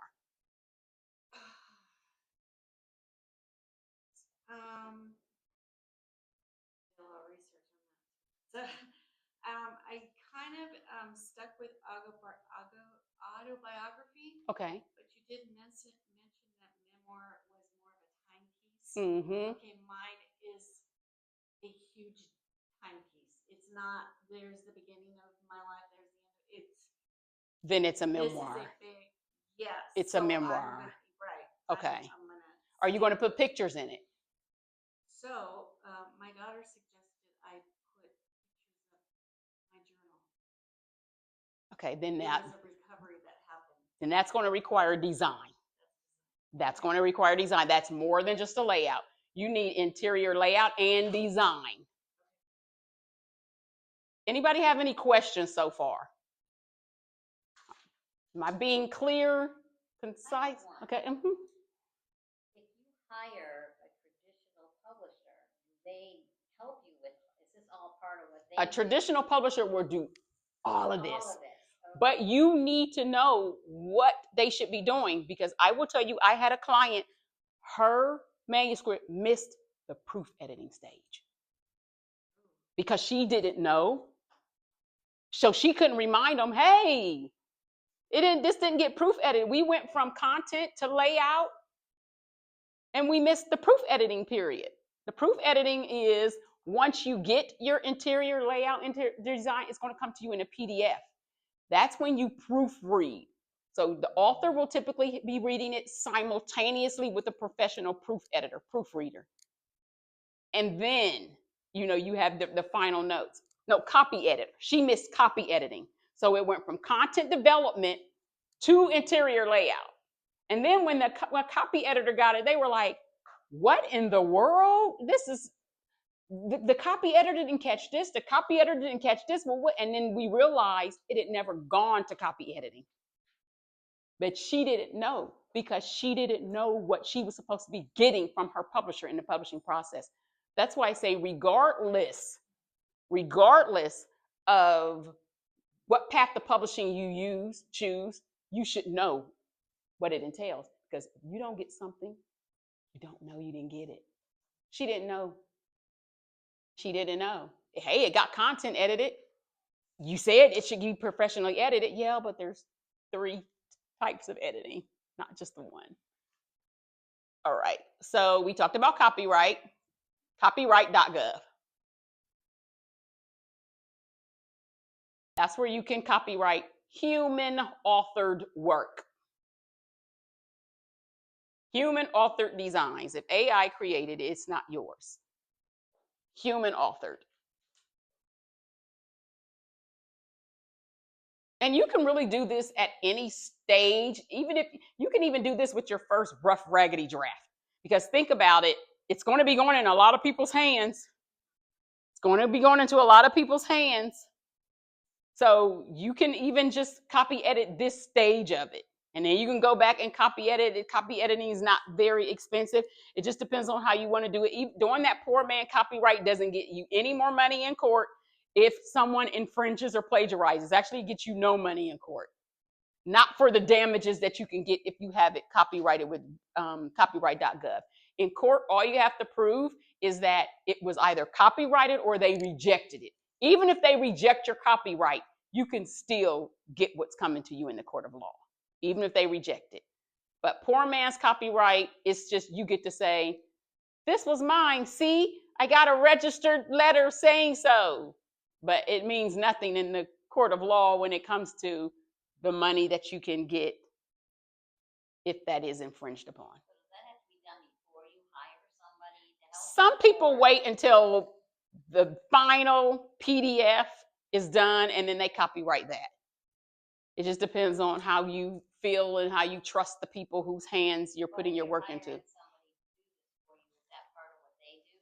So, I kind of stuck with autobiography. Okay. But you did mention that memoir was more of Mm-hmm. Okay, mine is a huge timepiece. It's not, there's the beginning of my life, there's the end. Then it's a This is memoir. a big, yes. It's a so I'm memoir. gonna, right. Okay. I'm gonna. Are you going to stick put pictures in it? So, my daughter suggested I put pictures of my journal. Okay, then It that, was a recovery that happened. then that's going to require design. That's going to require design. That's more than just a layout. You need interior layout and design. Anybody have any questions so far? Am I being clear, concise? one. Okay. If you hire a traditional publisher, they help you with, is this all part of what they A do? traditional publisher will do all of All this. of this. Okay. But you need to know what they should be doing, because I will tell you, I had a client, her manuscript missed the proof editing stage because she didn't know. So she couldn't remind them, hey, this didn't get proof edited. We went from content to layout and we missed the proof editing period. The proof editing is once you get your interior layout, interior design, it's going to come to you in a PDF. That's when you proofread. So the author will typically be reading it simultaneously with a professional proof editor, proofreader. And then, you have the final notes. No, copy editor. She missed copy editing. So it went from content development to interior layout. And then when when copy editor got it, they were like, what in the world? This is, the copy editor didn't catch this. The copy editor didn't catch this. Well, what? And then we realized it had never gone to copy editing. But she didn't know because she didn't know what she was supposed to be getting from her publisher in the publishing process. That's why I say regardless of what path of publishing you choose, you should know what it entails. Because if you don't get something, you don't know you didn't get it. She didn't know. She didn't know. Hey, it got content edited. You said it should be professionally edited. Yeah, but there's 3 types of editing, not just the one. All right. So we talked about copyright, copyright.gov. That's where you can copyright human authored work. Human authored designs. If AI created it, it's not yours. Human authored. And you can really do this at any stage, even if you can even do this with your first rough, raggedy draft. Because think about it, it's going to be going in a lot of people's hands. It's going to be going into a lot of people's hands. So you can even just copy edit this stage of it. And then you can go back and copy edit it. Copy editing is not very expensive. It just depends on how you want to do it. Doing that poor man copyright doesn't get you any more money in court if someone infringes or plagiarizes. Actually, it gets you no money in court. Not for the damages that you can get if you have it copyrighted with copyright.gov. In court, all you have to prove is that it was either copyrighted or they rejected it. Even if they reject your copyright, you can still get what's coming to you in the court of law, even if they reject it. But poor man's copyright is just, you get to say, this was mine. See, I got a registered letter saying so. But it means nothing in the court of law when it comes to the money that you can get if that is infringed upon. So does that have to be done before you hire somebody to help? Some people wait until the final PDF is done and then they copyright that. It just depends on how you feel and how you trust the people whose hands you're putting your work into.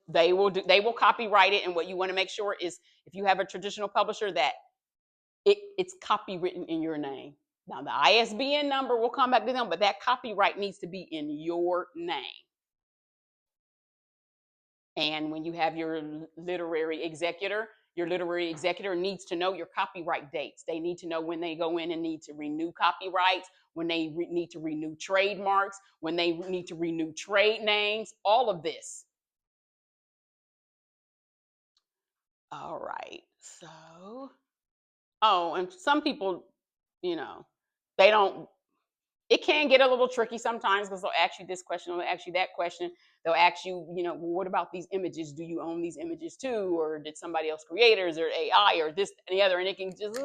They will copyright it, and what you want to make sure is if you have a traditional publisher that it's copywritten in your name. Now the ISBN number will come back to them, but that copyright needs to be in your name. And when you have your literary executor needs to know your copyright dates. They need to know when they go in and need to renew copyrights, when they need to renew trademarks, when they need to renew trade names, all of this. All right, so, and some people, they don't It can get a little tricky sometimes because they'll ask you this question, they'll ask you that question. They'll ask you, well, what about these images? Do you own these images too? Or did somebody else create it? Or is there AI or this and the other? And it can just,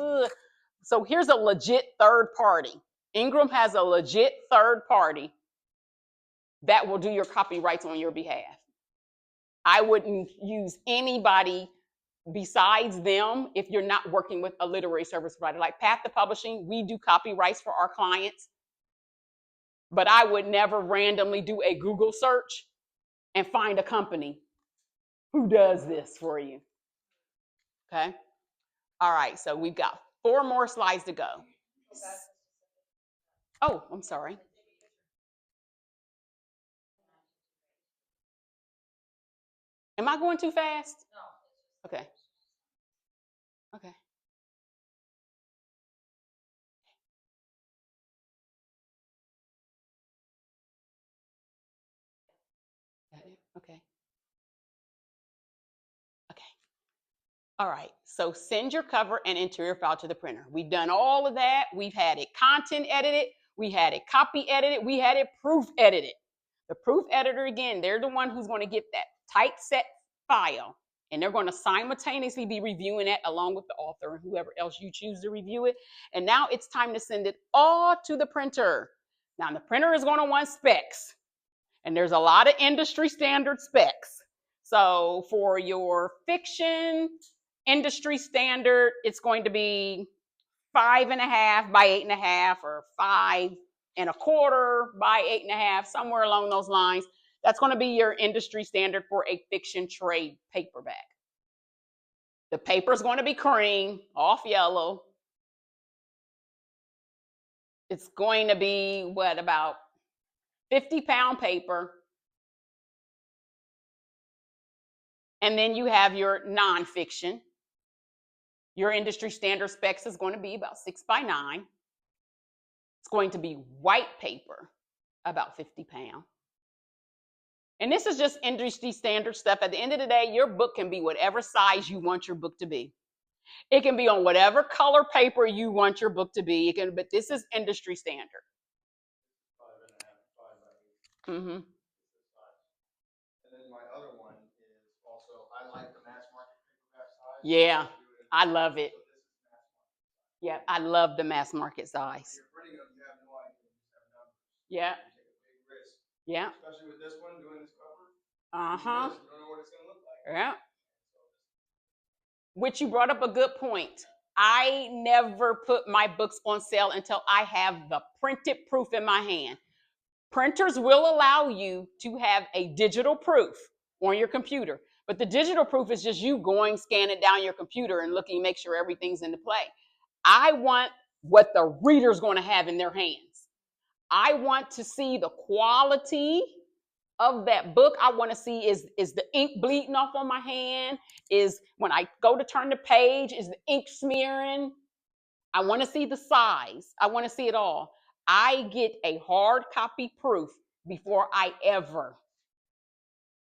So here's a legit third party. Ingram has a legit third party that will do your copyrights on your behalf. I wouldn't use anybody besides them if you're not working with a literary service provider. Like Path to Publishing, we do copyrights for our clients, but I would never randomly do a Google search and find a company who does this for you. Okay? All right, so we've got 4 more slides to go. Oh, I'm sorry. Am I going too fast? No. Okay. Okay. Okay. Okay. All right. So send your cover and interior file to the printer. We've done all of that. We've had it content edited. We had it copy edited. We had it proof edited. The proof editor, again, they're the one who's going to get that typeset file, and they're going to simultaneously be reviewing it along with the author and whoever else you choose to review it. And now it's time to send it all to the printer. Now the printer is going to want specs, and there's a lot of industry standard specs. So for your fiction industry standard, it's going to be 5.5 by 8.5 or 5.25 by 8.5, somewhere along those lines. That's going to be your industry standard for a fiction trade paperback. The paper is going to be cream, off yellow. It's going to be about 50-pound paper. And then you have your nonfiction. Your industry standard specs is going to be about 6 by 9. It's going to be white paper, about 50 pounds. And this is just industry standard stuff. At the end of the day, your book can be whatever size you want your book to be. It can be on whatever color paper you want your book to be. But this is industry standard. 5.5, 5 by 8. Mm-hmm. And then my other one is also, I like the mass market paperback size. Yeah, I love it. So this is mass market size. Yeah, I love the mass market size. If you're printing them, you have no idea. You just have numbers. Yeah. You take a big risk. Yeah. Especially with this one, doing this cover. Uh-huh. You don't know what it's going to look like. Yeah. Which you brought up a good point. I never put my books on sale until I have the printed proof in my hand. Printers will allow you to have a digital proof on your computer, but the digital proof is just you going, scanning down your computer and looking, make sure everything's into play. I want what the reader's going to have in their hands. I want to see the quality of that book. I want to see is the ink bleeding off on my hand? Is when I go to turn the page, is the ink smearing? I want to see the size. I want to see it all. I get a hard copy proof before I ever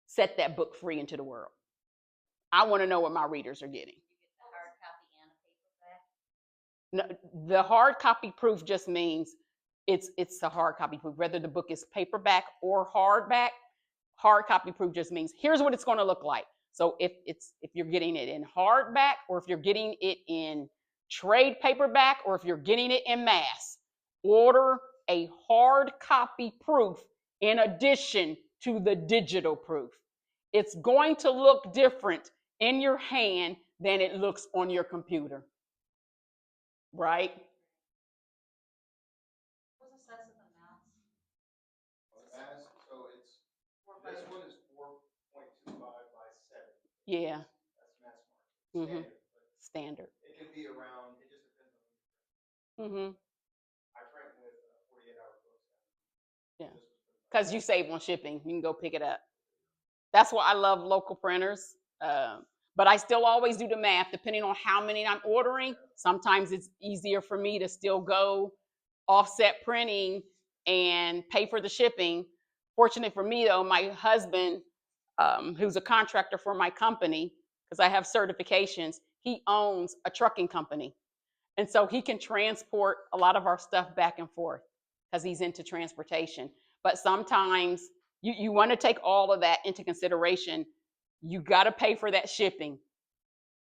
set that book free into the world. I want to know what my readers are getting. You get the hard copy and a paperback? No, the hard copy proof just means it's a hard copy proof. Whether the book is paperback or hardback, hard copy proof just means here's what it's going to look like. So if you're getting it in hardback, or if you're getting it in trade paperback, or if you're getting it in mass, order a hard copy proof in addition to the digital proof. It's going to look different in your hand than it looks on your computer. Right? What's the size of the mouse? Mass, so it's, this one is 4.25 by 7. Yeah. That's mass market. Mm-hmm. Standard. It can be around, it just depends on Mm-hmm. I print with 48-hour books. Yeah. Because you save on shipping. You can go pick it up. That's why I love local printers. But I still always do the math depending on how many I'm ordering. Sometimes it's easier for me to still go offset printing and pay for the shipping. Fortunately for me, though, my husband, who's a contractor for my company, because I have certifications, he owns a trucking company. And so he can transport a lot of our stuff back and forth because he's into transportation. But sometimes you want to take all of that into consideration. You got to pay for that shipping.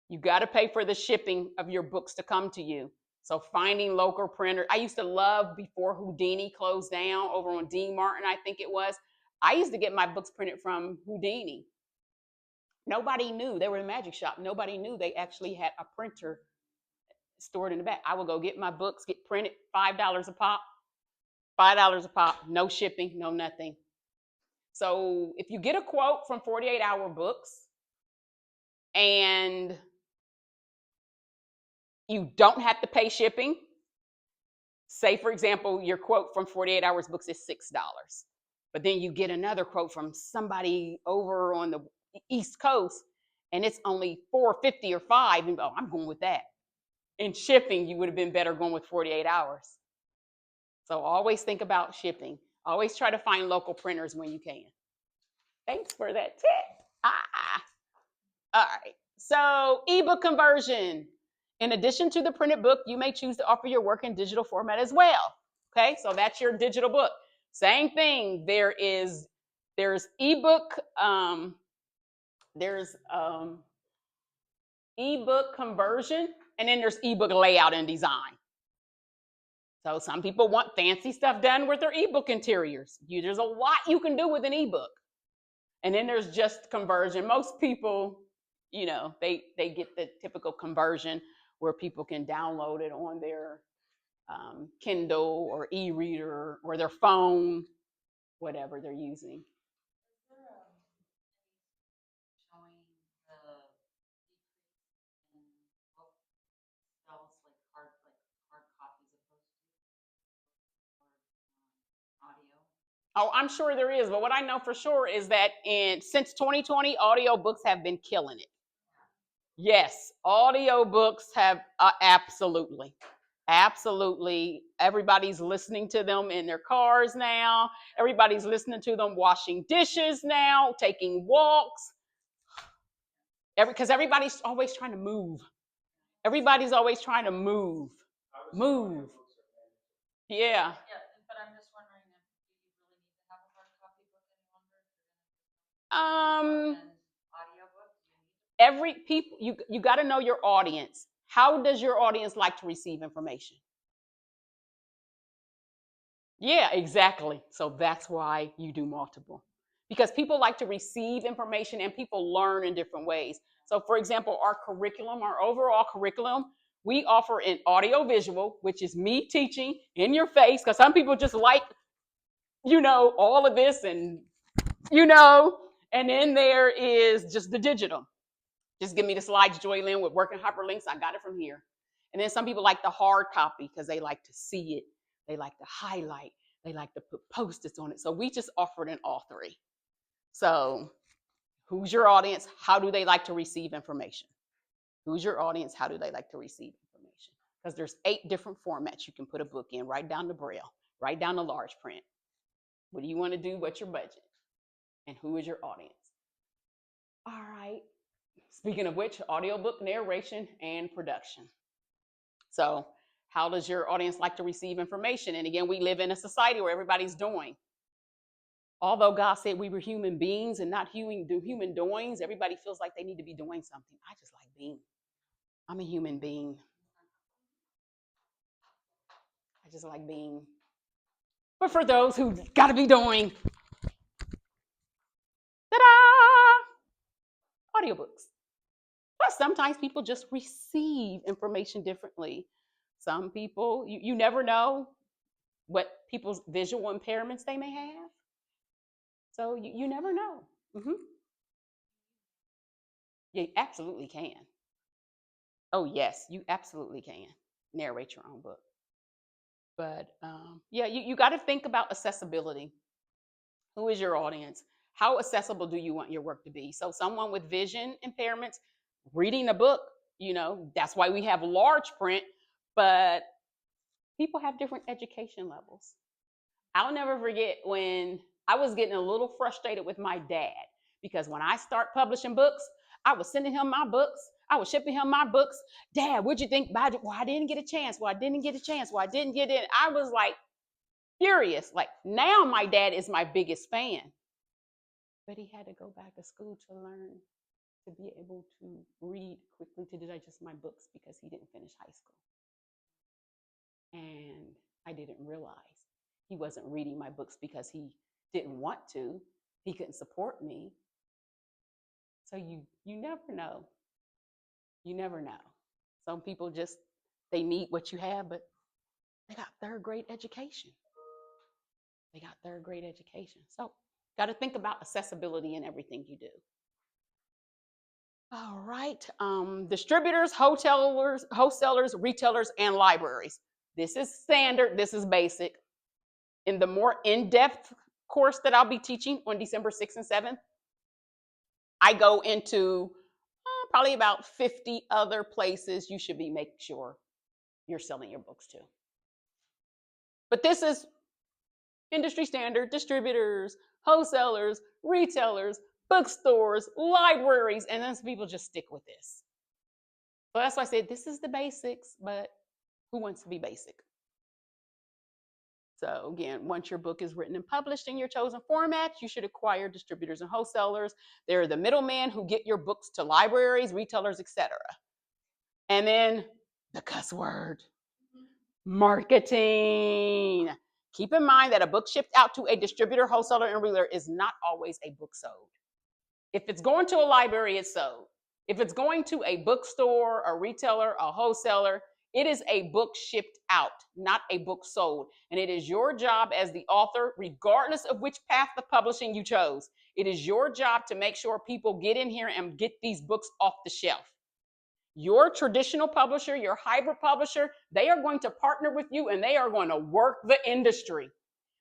You got to pay for the shipping of your books to come to you. So finding local printers. I used to love, before Houdini closed down over on Dean Martin, I think it was, I used to get my books printed from Houdini. Nobody knew. They were in a magic shop. Nobody knew they actually had a printer stored in the back. I would go get my books, get printed, $5 a pop, $5 a pop, no shipping, no nothing. So if you get a quote from 48 Hour Books and you don't have to pay shipping, say, for example, your quote from 48 Hours Books is $6, but then you get another quote from somebody over on the East Coast and it's only $4.50 or $5, and oh, I'm going with that. In shipping, you would have been better going with 48 hours. So always think about shipping. Always try to find local printers when you can. Thanks for that tip. All right. So ebook conversion. In addition to the printed book, you may choose to offer your work in digital format as well. Okay, so that's your digital book. Same thing. There's ebook. There's ebook conversion, and then there's ebook layout and design. So some people want fancy stuff done with their ebook interiors. There's a lot you can do with an ebook. And then there's just conversion. Most people, they get the typical conversion where people can download it on their Kindle or e-reader or their phone, whatever they're using. Showing the decrease in book sales, like hard copies opposed to audio? Oh, I'm sure there is, but what I know for sure is that since 2020, audiobooks have been killing it. Yes, audiobooks have absolutely. Everybody's listening to them in their cars now. Everybody's listening to them washing dishes now, taking walks. Because everybody's always trying to move. Everybody's always trying to move. Move. Yeah. Yeah, but I'm just wondering if you really need to have a hard copy book any longer. Audiobook. Every people, you got to know your audience. How does your audience like to receive information? Yeah, exactly. So that's why you do multiple. Because people like to receive information and people learn in different ways. So for example, our overall curriculum, we offer an audio visual, which is me teaching in your face, because some people just like, all of this and then there is just the digital. Just give me the slides, Joylynn, with working hyperlinks. I got it from here. And then some people like the hard copy because they like to see it. They like to highlight. They like to put Post-its on it. So we just offered in all three. So who's your audience? How do they like to receive information? Who's your audience? How do they like to receive information? Because there's 8 different formats you can put a book in. Write down the Braille. Write down the large print. What do you want to do? What's your budget? And who is your audience? All right. Speaking of which, audiobook narration and production. So how does your audience like to receive information? And again, we live in a society where everybody's doing. Although God said we were human beings and not human doings, everybody feels like they need to be doing something. I just like being. I'm a human being. I just like being. But for those who got to be doing, ta-da! Audiobooks. Plus, sometimes people just receive information differently. Some people, you never know what people's visual impairments they may have. So you never know. Mm-hmm. You absolutely can. Oh, yes, you absolutely can narrate your own book. But yeah, you got to think about accessibility. Who is your audience? How accessible do you want your work to be? So someone with vision impairments, reading a book, that's why we have large print, but people have different education levels. I'll never forget when I was getting a little frustrated with my dad, because when I start publishing books, I was sending him my books. I was shipping him my books. Dad, what'd you think about it? Well, I didn't get a chance. Well, I didn't get a chance. Well, I didn't get it. I was like, furious. Like, now my dad is my biggest fan. But he had to go back to school to learn to be able to read quickly, to digest my books, because he didn't finish high school. And I didn't realize he wasn't reading my books because he didn't want to. He couldn't support me. So you never know. You never know. Some people just, they need what you have, but they got third grade education. They got third grade education. So got to think about accessibility in everything you do. All right. Distributors, wholesalers, retailers, and libraries. This is standard. This is basic. In the more in-depth course that I'll be teaching on December 6th and 7th, I go into probably about 50 other places you should be making sure you're selling your books to. But this is industry standard: distributors, wholesalers, retailers, bookstores, libraries, and then people just stick with this. So that's why I said this is the basics, but who wants to be basic? So again, once your book is written and published in your chosen format, you should acquire distributors and wholesalers. They're the middlemen who get your books to libraries, retailers, etc. And then the cuss word: marketing. Keep in mind that a book shipped out to a distributor, wholesaler, and retailer is not always a book sold. If it's going to a library, it's sold. If it's going to a bookstore, a retailer, a wholesaler, it is a book shipped out, not a book sold. And it is your job as the author, regardless of which path of publishing you chose, it is your job to make sure people get in here and get these books off the shelf. Your traditional publisher, your hybrid publisher, they are going to partner with you and they are going to work the industry.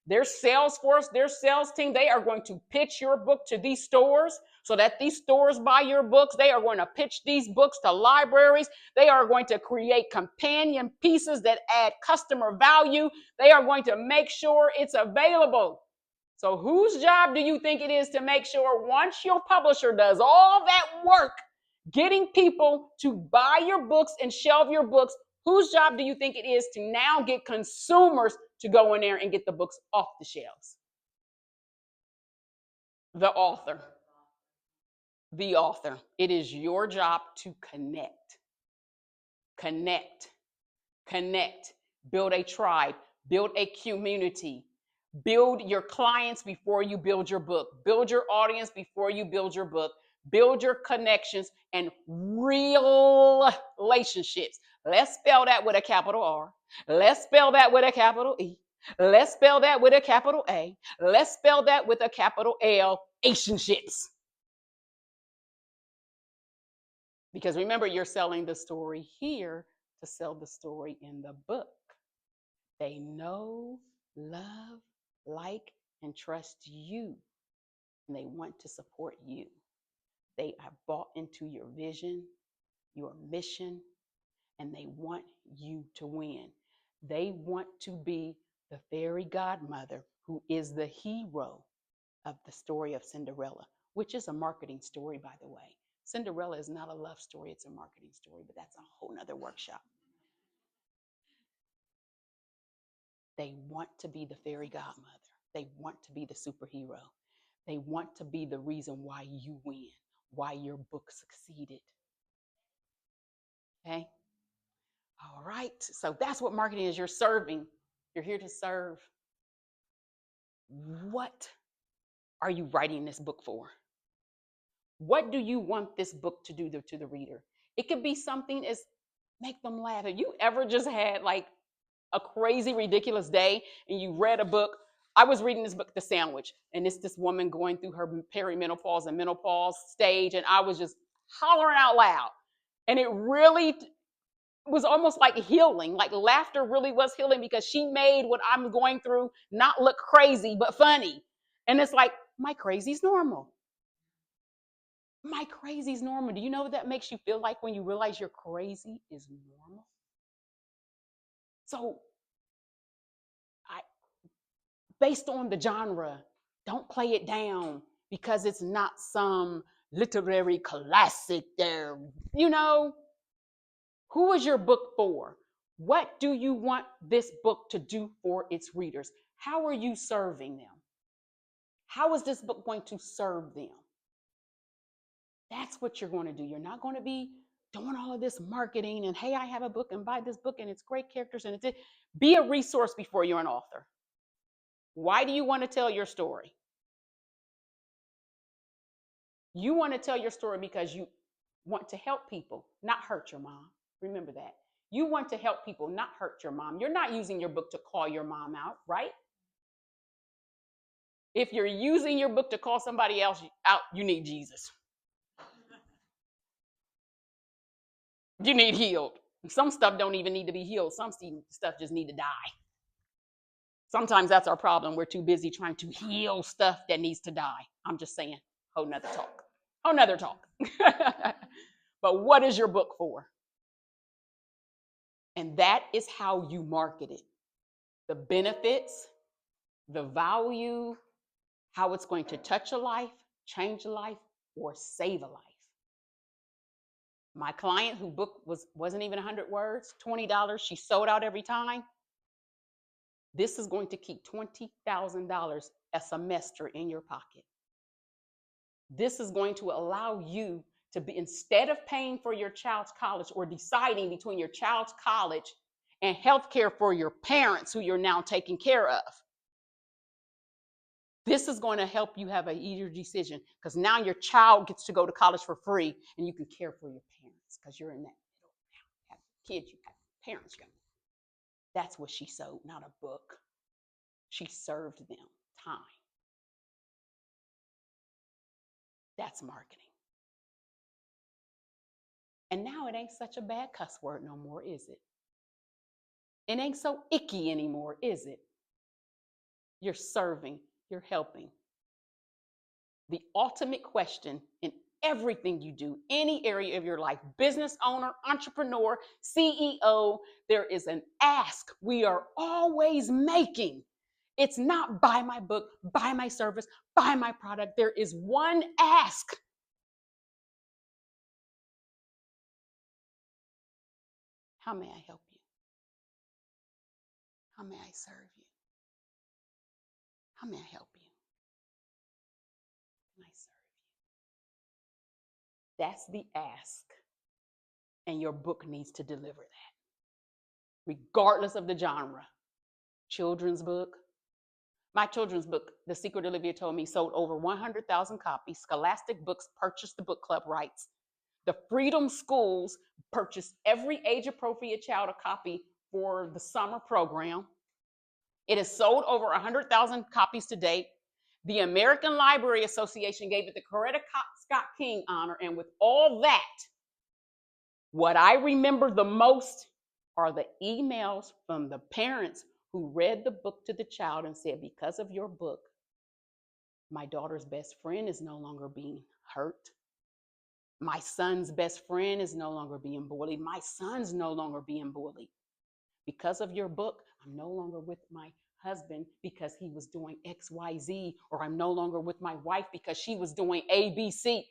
Their sales force, their sales team, they are going to pitch your book to these stores so that these stores buy your books. They are going to pitch these books to libraries. They are going to create companion pieces that add customer value. They are going to make sure it's available. So whose job do you think it is to make sure once your publisher does all that work, getting people to buy your books and shelve your books, whose job do you think it is to now get consumers to go in there and get the books off the shelves? The author. The author. It is your job to connect. Connect. Connect. Build a tribe. Build a community. Build your clients before you build your book. Build your audience before you build your book. Build your connections and real relationships. Let's spell that with a capital R. Let's spell that with a capital E. Let's spell that with a capital A. Let's spell that with a capital L. Relationships. Because remember, you're selling the story here to sell the story in the book. They know, love, like, and trust you. And they want to support you. They have bought into your vision, your mission, and they want you to win. They want to be the fairy godmother who is the hero of the story of Cinderella, which is a marketing story, by the way. Cinderella is not a love story, it's a marketing story, but that's a whole nother workshop. They want to be the fairy godmother. They want to be the superhero. They want to be the reason why you win, why your book succeeded. Okay? All right. So that's what marketing is. You're serving. You're here to serve. What are you writing this book for? What do you want this book to do to the reader? It could be something as make them laugh. Have you ever just had like a crazy, ridiculous day and you read a book? I was reading this book, The Sandwich, and it's this woman going through her perimenopause and menopause stage, and I was just hollering out loud. And it really was almost like healing, like laughter really was healing, because she made what I'm going through not look crazy, but funny. And it's like, my crazy's normal. My crazy's normal. Do you know what that makes you feel like when you realize your crazy is normal? So based on the genre, don't play it down because it's not some literary classic there. You know, who is your book for? What do you want this book to do for its readers? How are you serving them? How is this book going to serve them? That's what you're going to do. You're not going to be doing all of this marketing and, hey, I have a book and buy this book and it's great characters and it's it. Be a resource before you're an author. Why do you want to tell your story? You want to tell your story because you want to help people, not hurt your mom. Remember that. You want to help people, not hurt your mom. You're not using your book to call your mom out, right? If you're using your book to call somebody else out, you need Jesus. You need healed. Some stuff don't even need to be healed. Some stuff just need to die. Sometimes that's our problem. We're too busy trying to heal stuff that needs to die. I'm just saying, whole nother talk. Whole nother talk. But what is your book for? And that is how you market it. The benefits, the value, how it's going to touch a life, change a life, or save a life. My client whose book wasn't even 100 words, $20, she sold out every time. This is going to keep $20,000 a semester in your pocket. This is going to allow you to be, instead of paying for your child's college or deciding between your child's college and health care for your parents who you're now taking care of, this is going to help you have an easier decision because now your child gets to go to college for free and you can care for your parents because you're in that middle. You have kids, you have parents. That's what she sold, not a book. She served them time. That's marketing. And now it ain't such a bad cuss word no more, is it? It ain't so icky anymore, is it? You're serving, you're helping. The ultimate question in everything you do, any area of your life, business owner, entrepreneur, CEO, there is an ask we are always making. It's not buy my book, buy my service, buy my product. There is one ask. How may I help you? How may I serve you? How may I help you? How can I serve you? That's the ask. And your book needs to deliver that. Regardless of the genre. Children's book. My children's book, The Secret Olivia Told Me, sold over 100,000 copies. Scholastic Books purchased the book club rights. The Freedom Schools purchased every age-appropriate child a copy for the summer program. It has sold over 100,000 copies to date. The American Library Association gave it the Coretta Scott King honor. And with all that, what I remember the most are the emails from the parents who read the book to the child and said, because of your book, my daughter's best friend is no longer being hurt. My son's best friend is no longer being bullied. My son's no longer being bullied. Because of your book, I'm no longer with my husband because he was doing XYZ, or I'm no longer with my wife because she was doing ABC.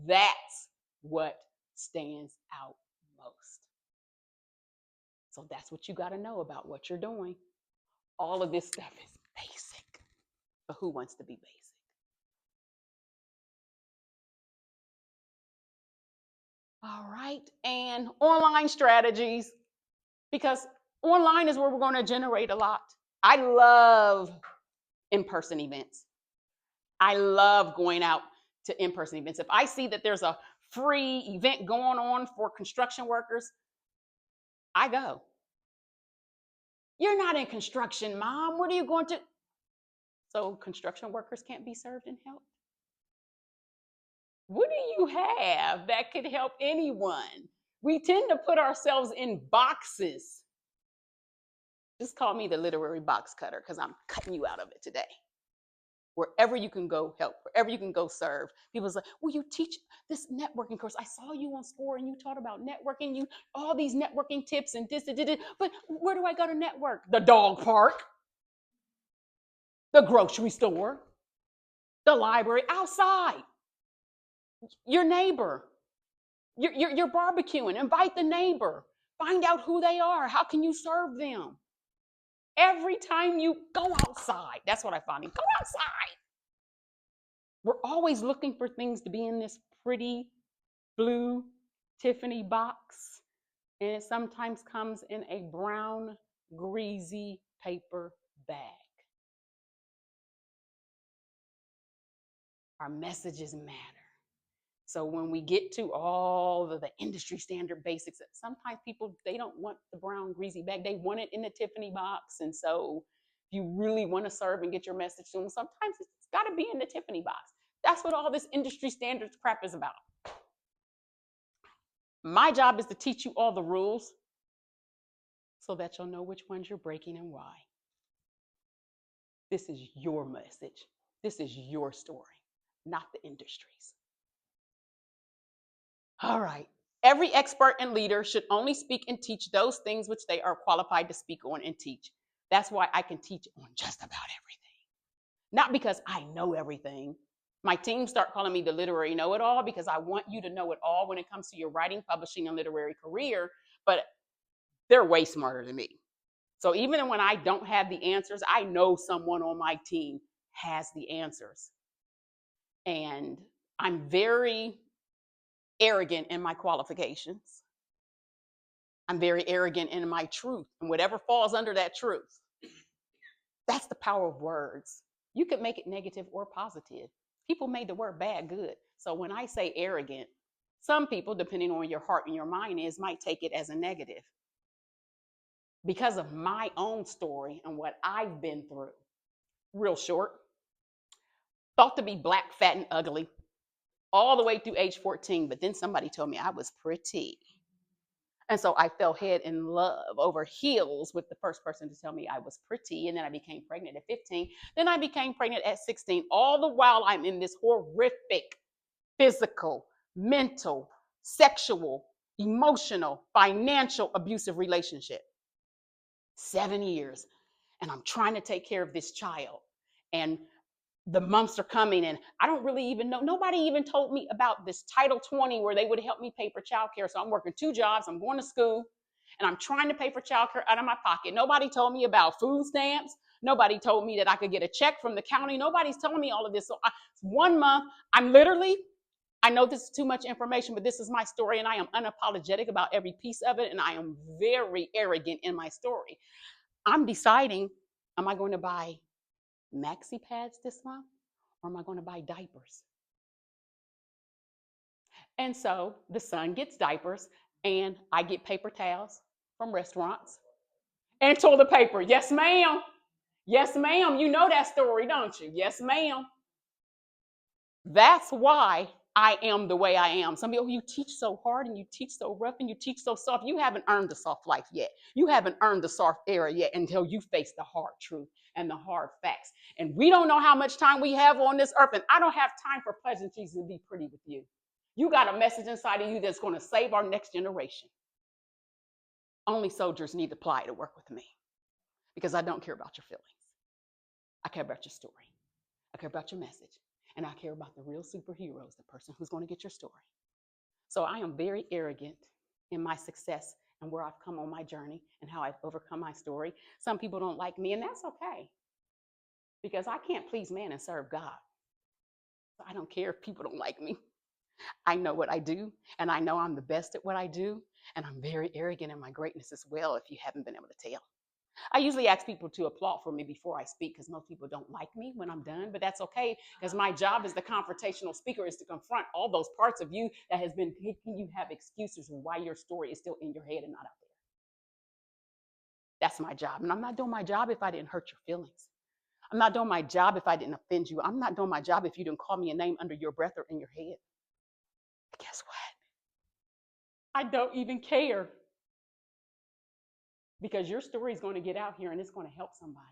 That's what stands out most. So that's what you got to know about what you're doing. All of this stuff is basic, but who wants to be basic? All right, and online strategies, because online is where we're going to generate a lot. I love in-person events. I love going out to in-person events. If I see that there's a free event going on for construction workers, I go. You're not in construction, Mom. What are you going to? So construction workers can't be served and helped? What do you have that could help anyone? We tend to put ourselves in boxes. Just call me the literary box cutter because I'm cutting you out of it today. Wherever you can go help, wherever you can go serve. People say, well, you teach this networking course. I saw you on SCORE and you taught about networking, you all these networking tips and this, but where do I go to network? The dog park, the grocery store, the library, outside. Your neighbor. You're barbecuing. Invite the neighbor. Find out who they are. How can you serve them? Every time you go outside, that's what I find. Go outside. We're always looking for things to be in this pretty blue Tiffany box, and it sometimes comes in a brown, greasy paper bag. Our messages matter. So when we get to all of the industry standard basics, sometimes people, they don't want the brown greasy bag. They want it in the Tiffany box. And so if you really want to serve and get your message to them, sometimes it's got to be in the Tiffany box. That's what all this industry standards crap is about. My job is to teach you all the rules so that you'll know which ones you're breaking and why. This is your message. This is your story, not the industry's. All right. Every expert and leader should only speak and teach those things which they are qualified to speak on and teach. That's why I can teach on just about everything. Not because I know everything. My team start calling me the literary know-it-all because I want you to know it all when it comes to your writing, publishing, and literary career, but they're way smarter than me. So even when I don't have the answers, I know someone on my team has the answers. And I'm very arrogant in my qualifications. I'm very arrogant in my truth, and whatever falls under that truth. That's the power of words. You could make it negative or positive. People made the word bad good. So when I say arrogant, some people, depending on your heart and your mind is, might take it as a negative. Because of my own story and what I've been through. Real short. Thought to be black, fat, and ugly all the way through age 14, but then somebody told me I was pretty. And so I fell head in love over heels with the first person to tell me I was pretty. And then I became pregnant at 15. Then I became pregnant at 16. All the while I'm in this horrific physical, mental, sexual, emotional, financial abusive relationship. 7 years. And I'm trying to take care of this child. And the months are coming and I don't really even know. Nobody even told me about this Title 20 where they would help me pay for childcare. So I'm working 2 jobs. I'm going to school and I'm trying to pay for childcare out of my pocket. Nobody told me about food stamps. Nobody told me that I could get a check from the county. Nobody's telling me all of this. So 1 month, I know this is too much information, but this is my story and I am unapologetic about every piece of it. And I am very arrogant in my story. I'm deciding, am I going to buy maxi pads this month or am I going to buy diapers? And so the son gets diapers and I get paper towels from restaurants and toilet paper. Yes, ma'am. Yes, ma'am. You know that story, don't you? Yes, ma'am. That's why I am the way I am. Some people, you teach so hard and you teach so rough and you teach so soft. You haven't earned the soft life yet. You haven't earned the soft era yet until you face the hard truth and the hard facts. And we don't know how much time we have on this earth. And I don't have time for pleasantries to be pretty with you. You got a message inside of you that's going to save our next generation. Only soldiers need to apply to work with me because I don't care about your feelings. I care about your story. I care about your message. And I care about the real superheroes, the person who's going to get your story. So I am very arrogant in my success and where I've come on my journey and how I've overcome my story. Some people don't like me, and that's okay. Because I can't please man and serve God. So I don't care if people don't like me. I know what I do, and I know I'm the best at what I do. And I'm very arrogant in my greatness as well, if you haven't been able to tell. I usually ask people to applaud for me before I speak because most people don't like me when I'm done, but that's okay because my job as the confrontational speaker is to confront all those parts of you that has been making you have excuses why your story is still in your head and not out there. That's my job. And I'm not doing my job if I didn't hurt your feelings. I'm not doing my job if I didn't offend you. I'm not doing my job if you didn't call me a name under your breath or in your head. But guess what? I don't even care. Because your story is going to get out here and it's going to help somebody.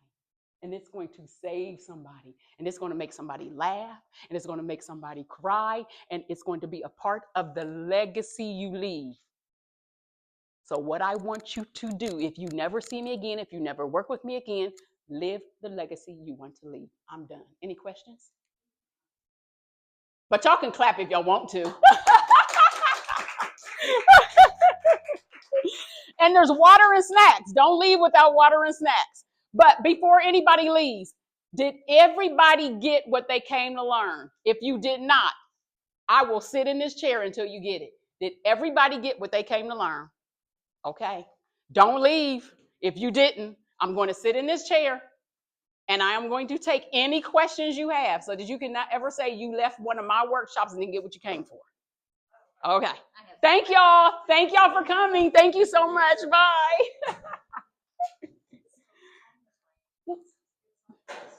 And it's going to save somebody. And it's going to make somebody laugh. And it's going to make somebody cry. And it's going to be a part of the legacy you leave. So what I want you to do, if you never see me again, if you never work with me again, live the legacy you want to leave. I'm done. Any questions? But y'all can clap if y'all want to. And there's water and snacks. Don't leave without water and snacks. But before anybody leaves, did everybody get what they came to learn? If you did not, I will sit in this chair until you get it. Did everybody get what they came to learn? Okay. Don't leave. If you didn't, I'm going to sit in this chair and I am going to take any questions you have so that you cannot ever say you left one of my workshops and didn't get what you came for. Okay. Thank y'all. Thank y'all for coming. Thank you so much. Bye.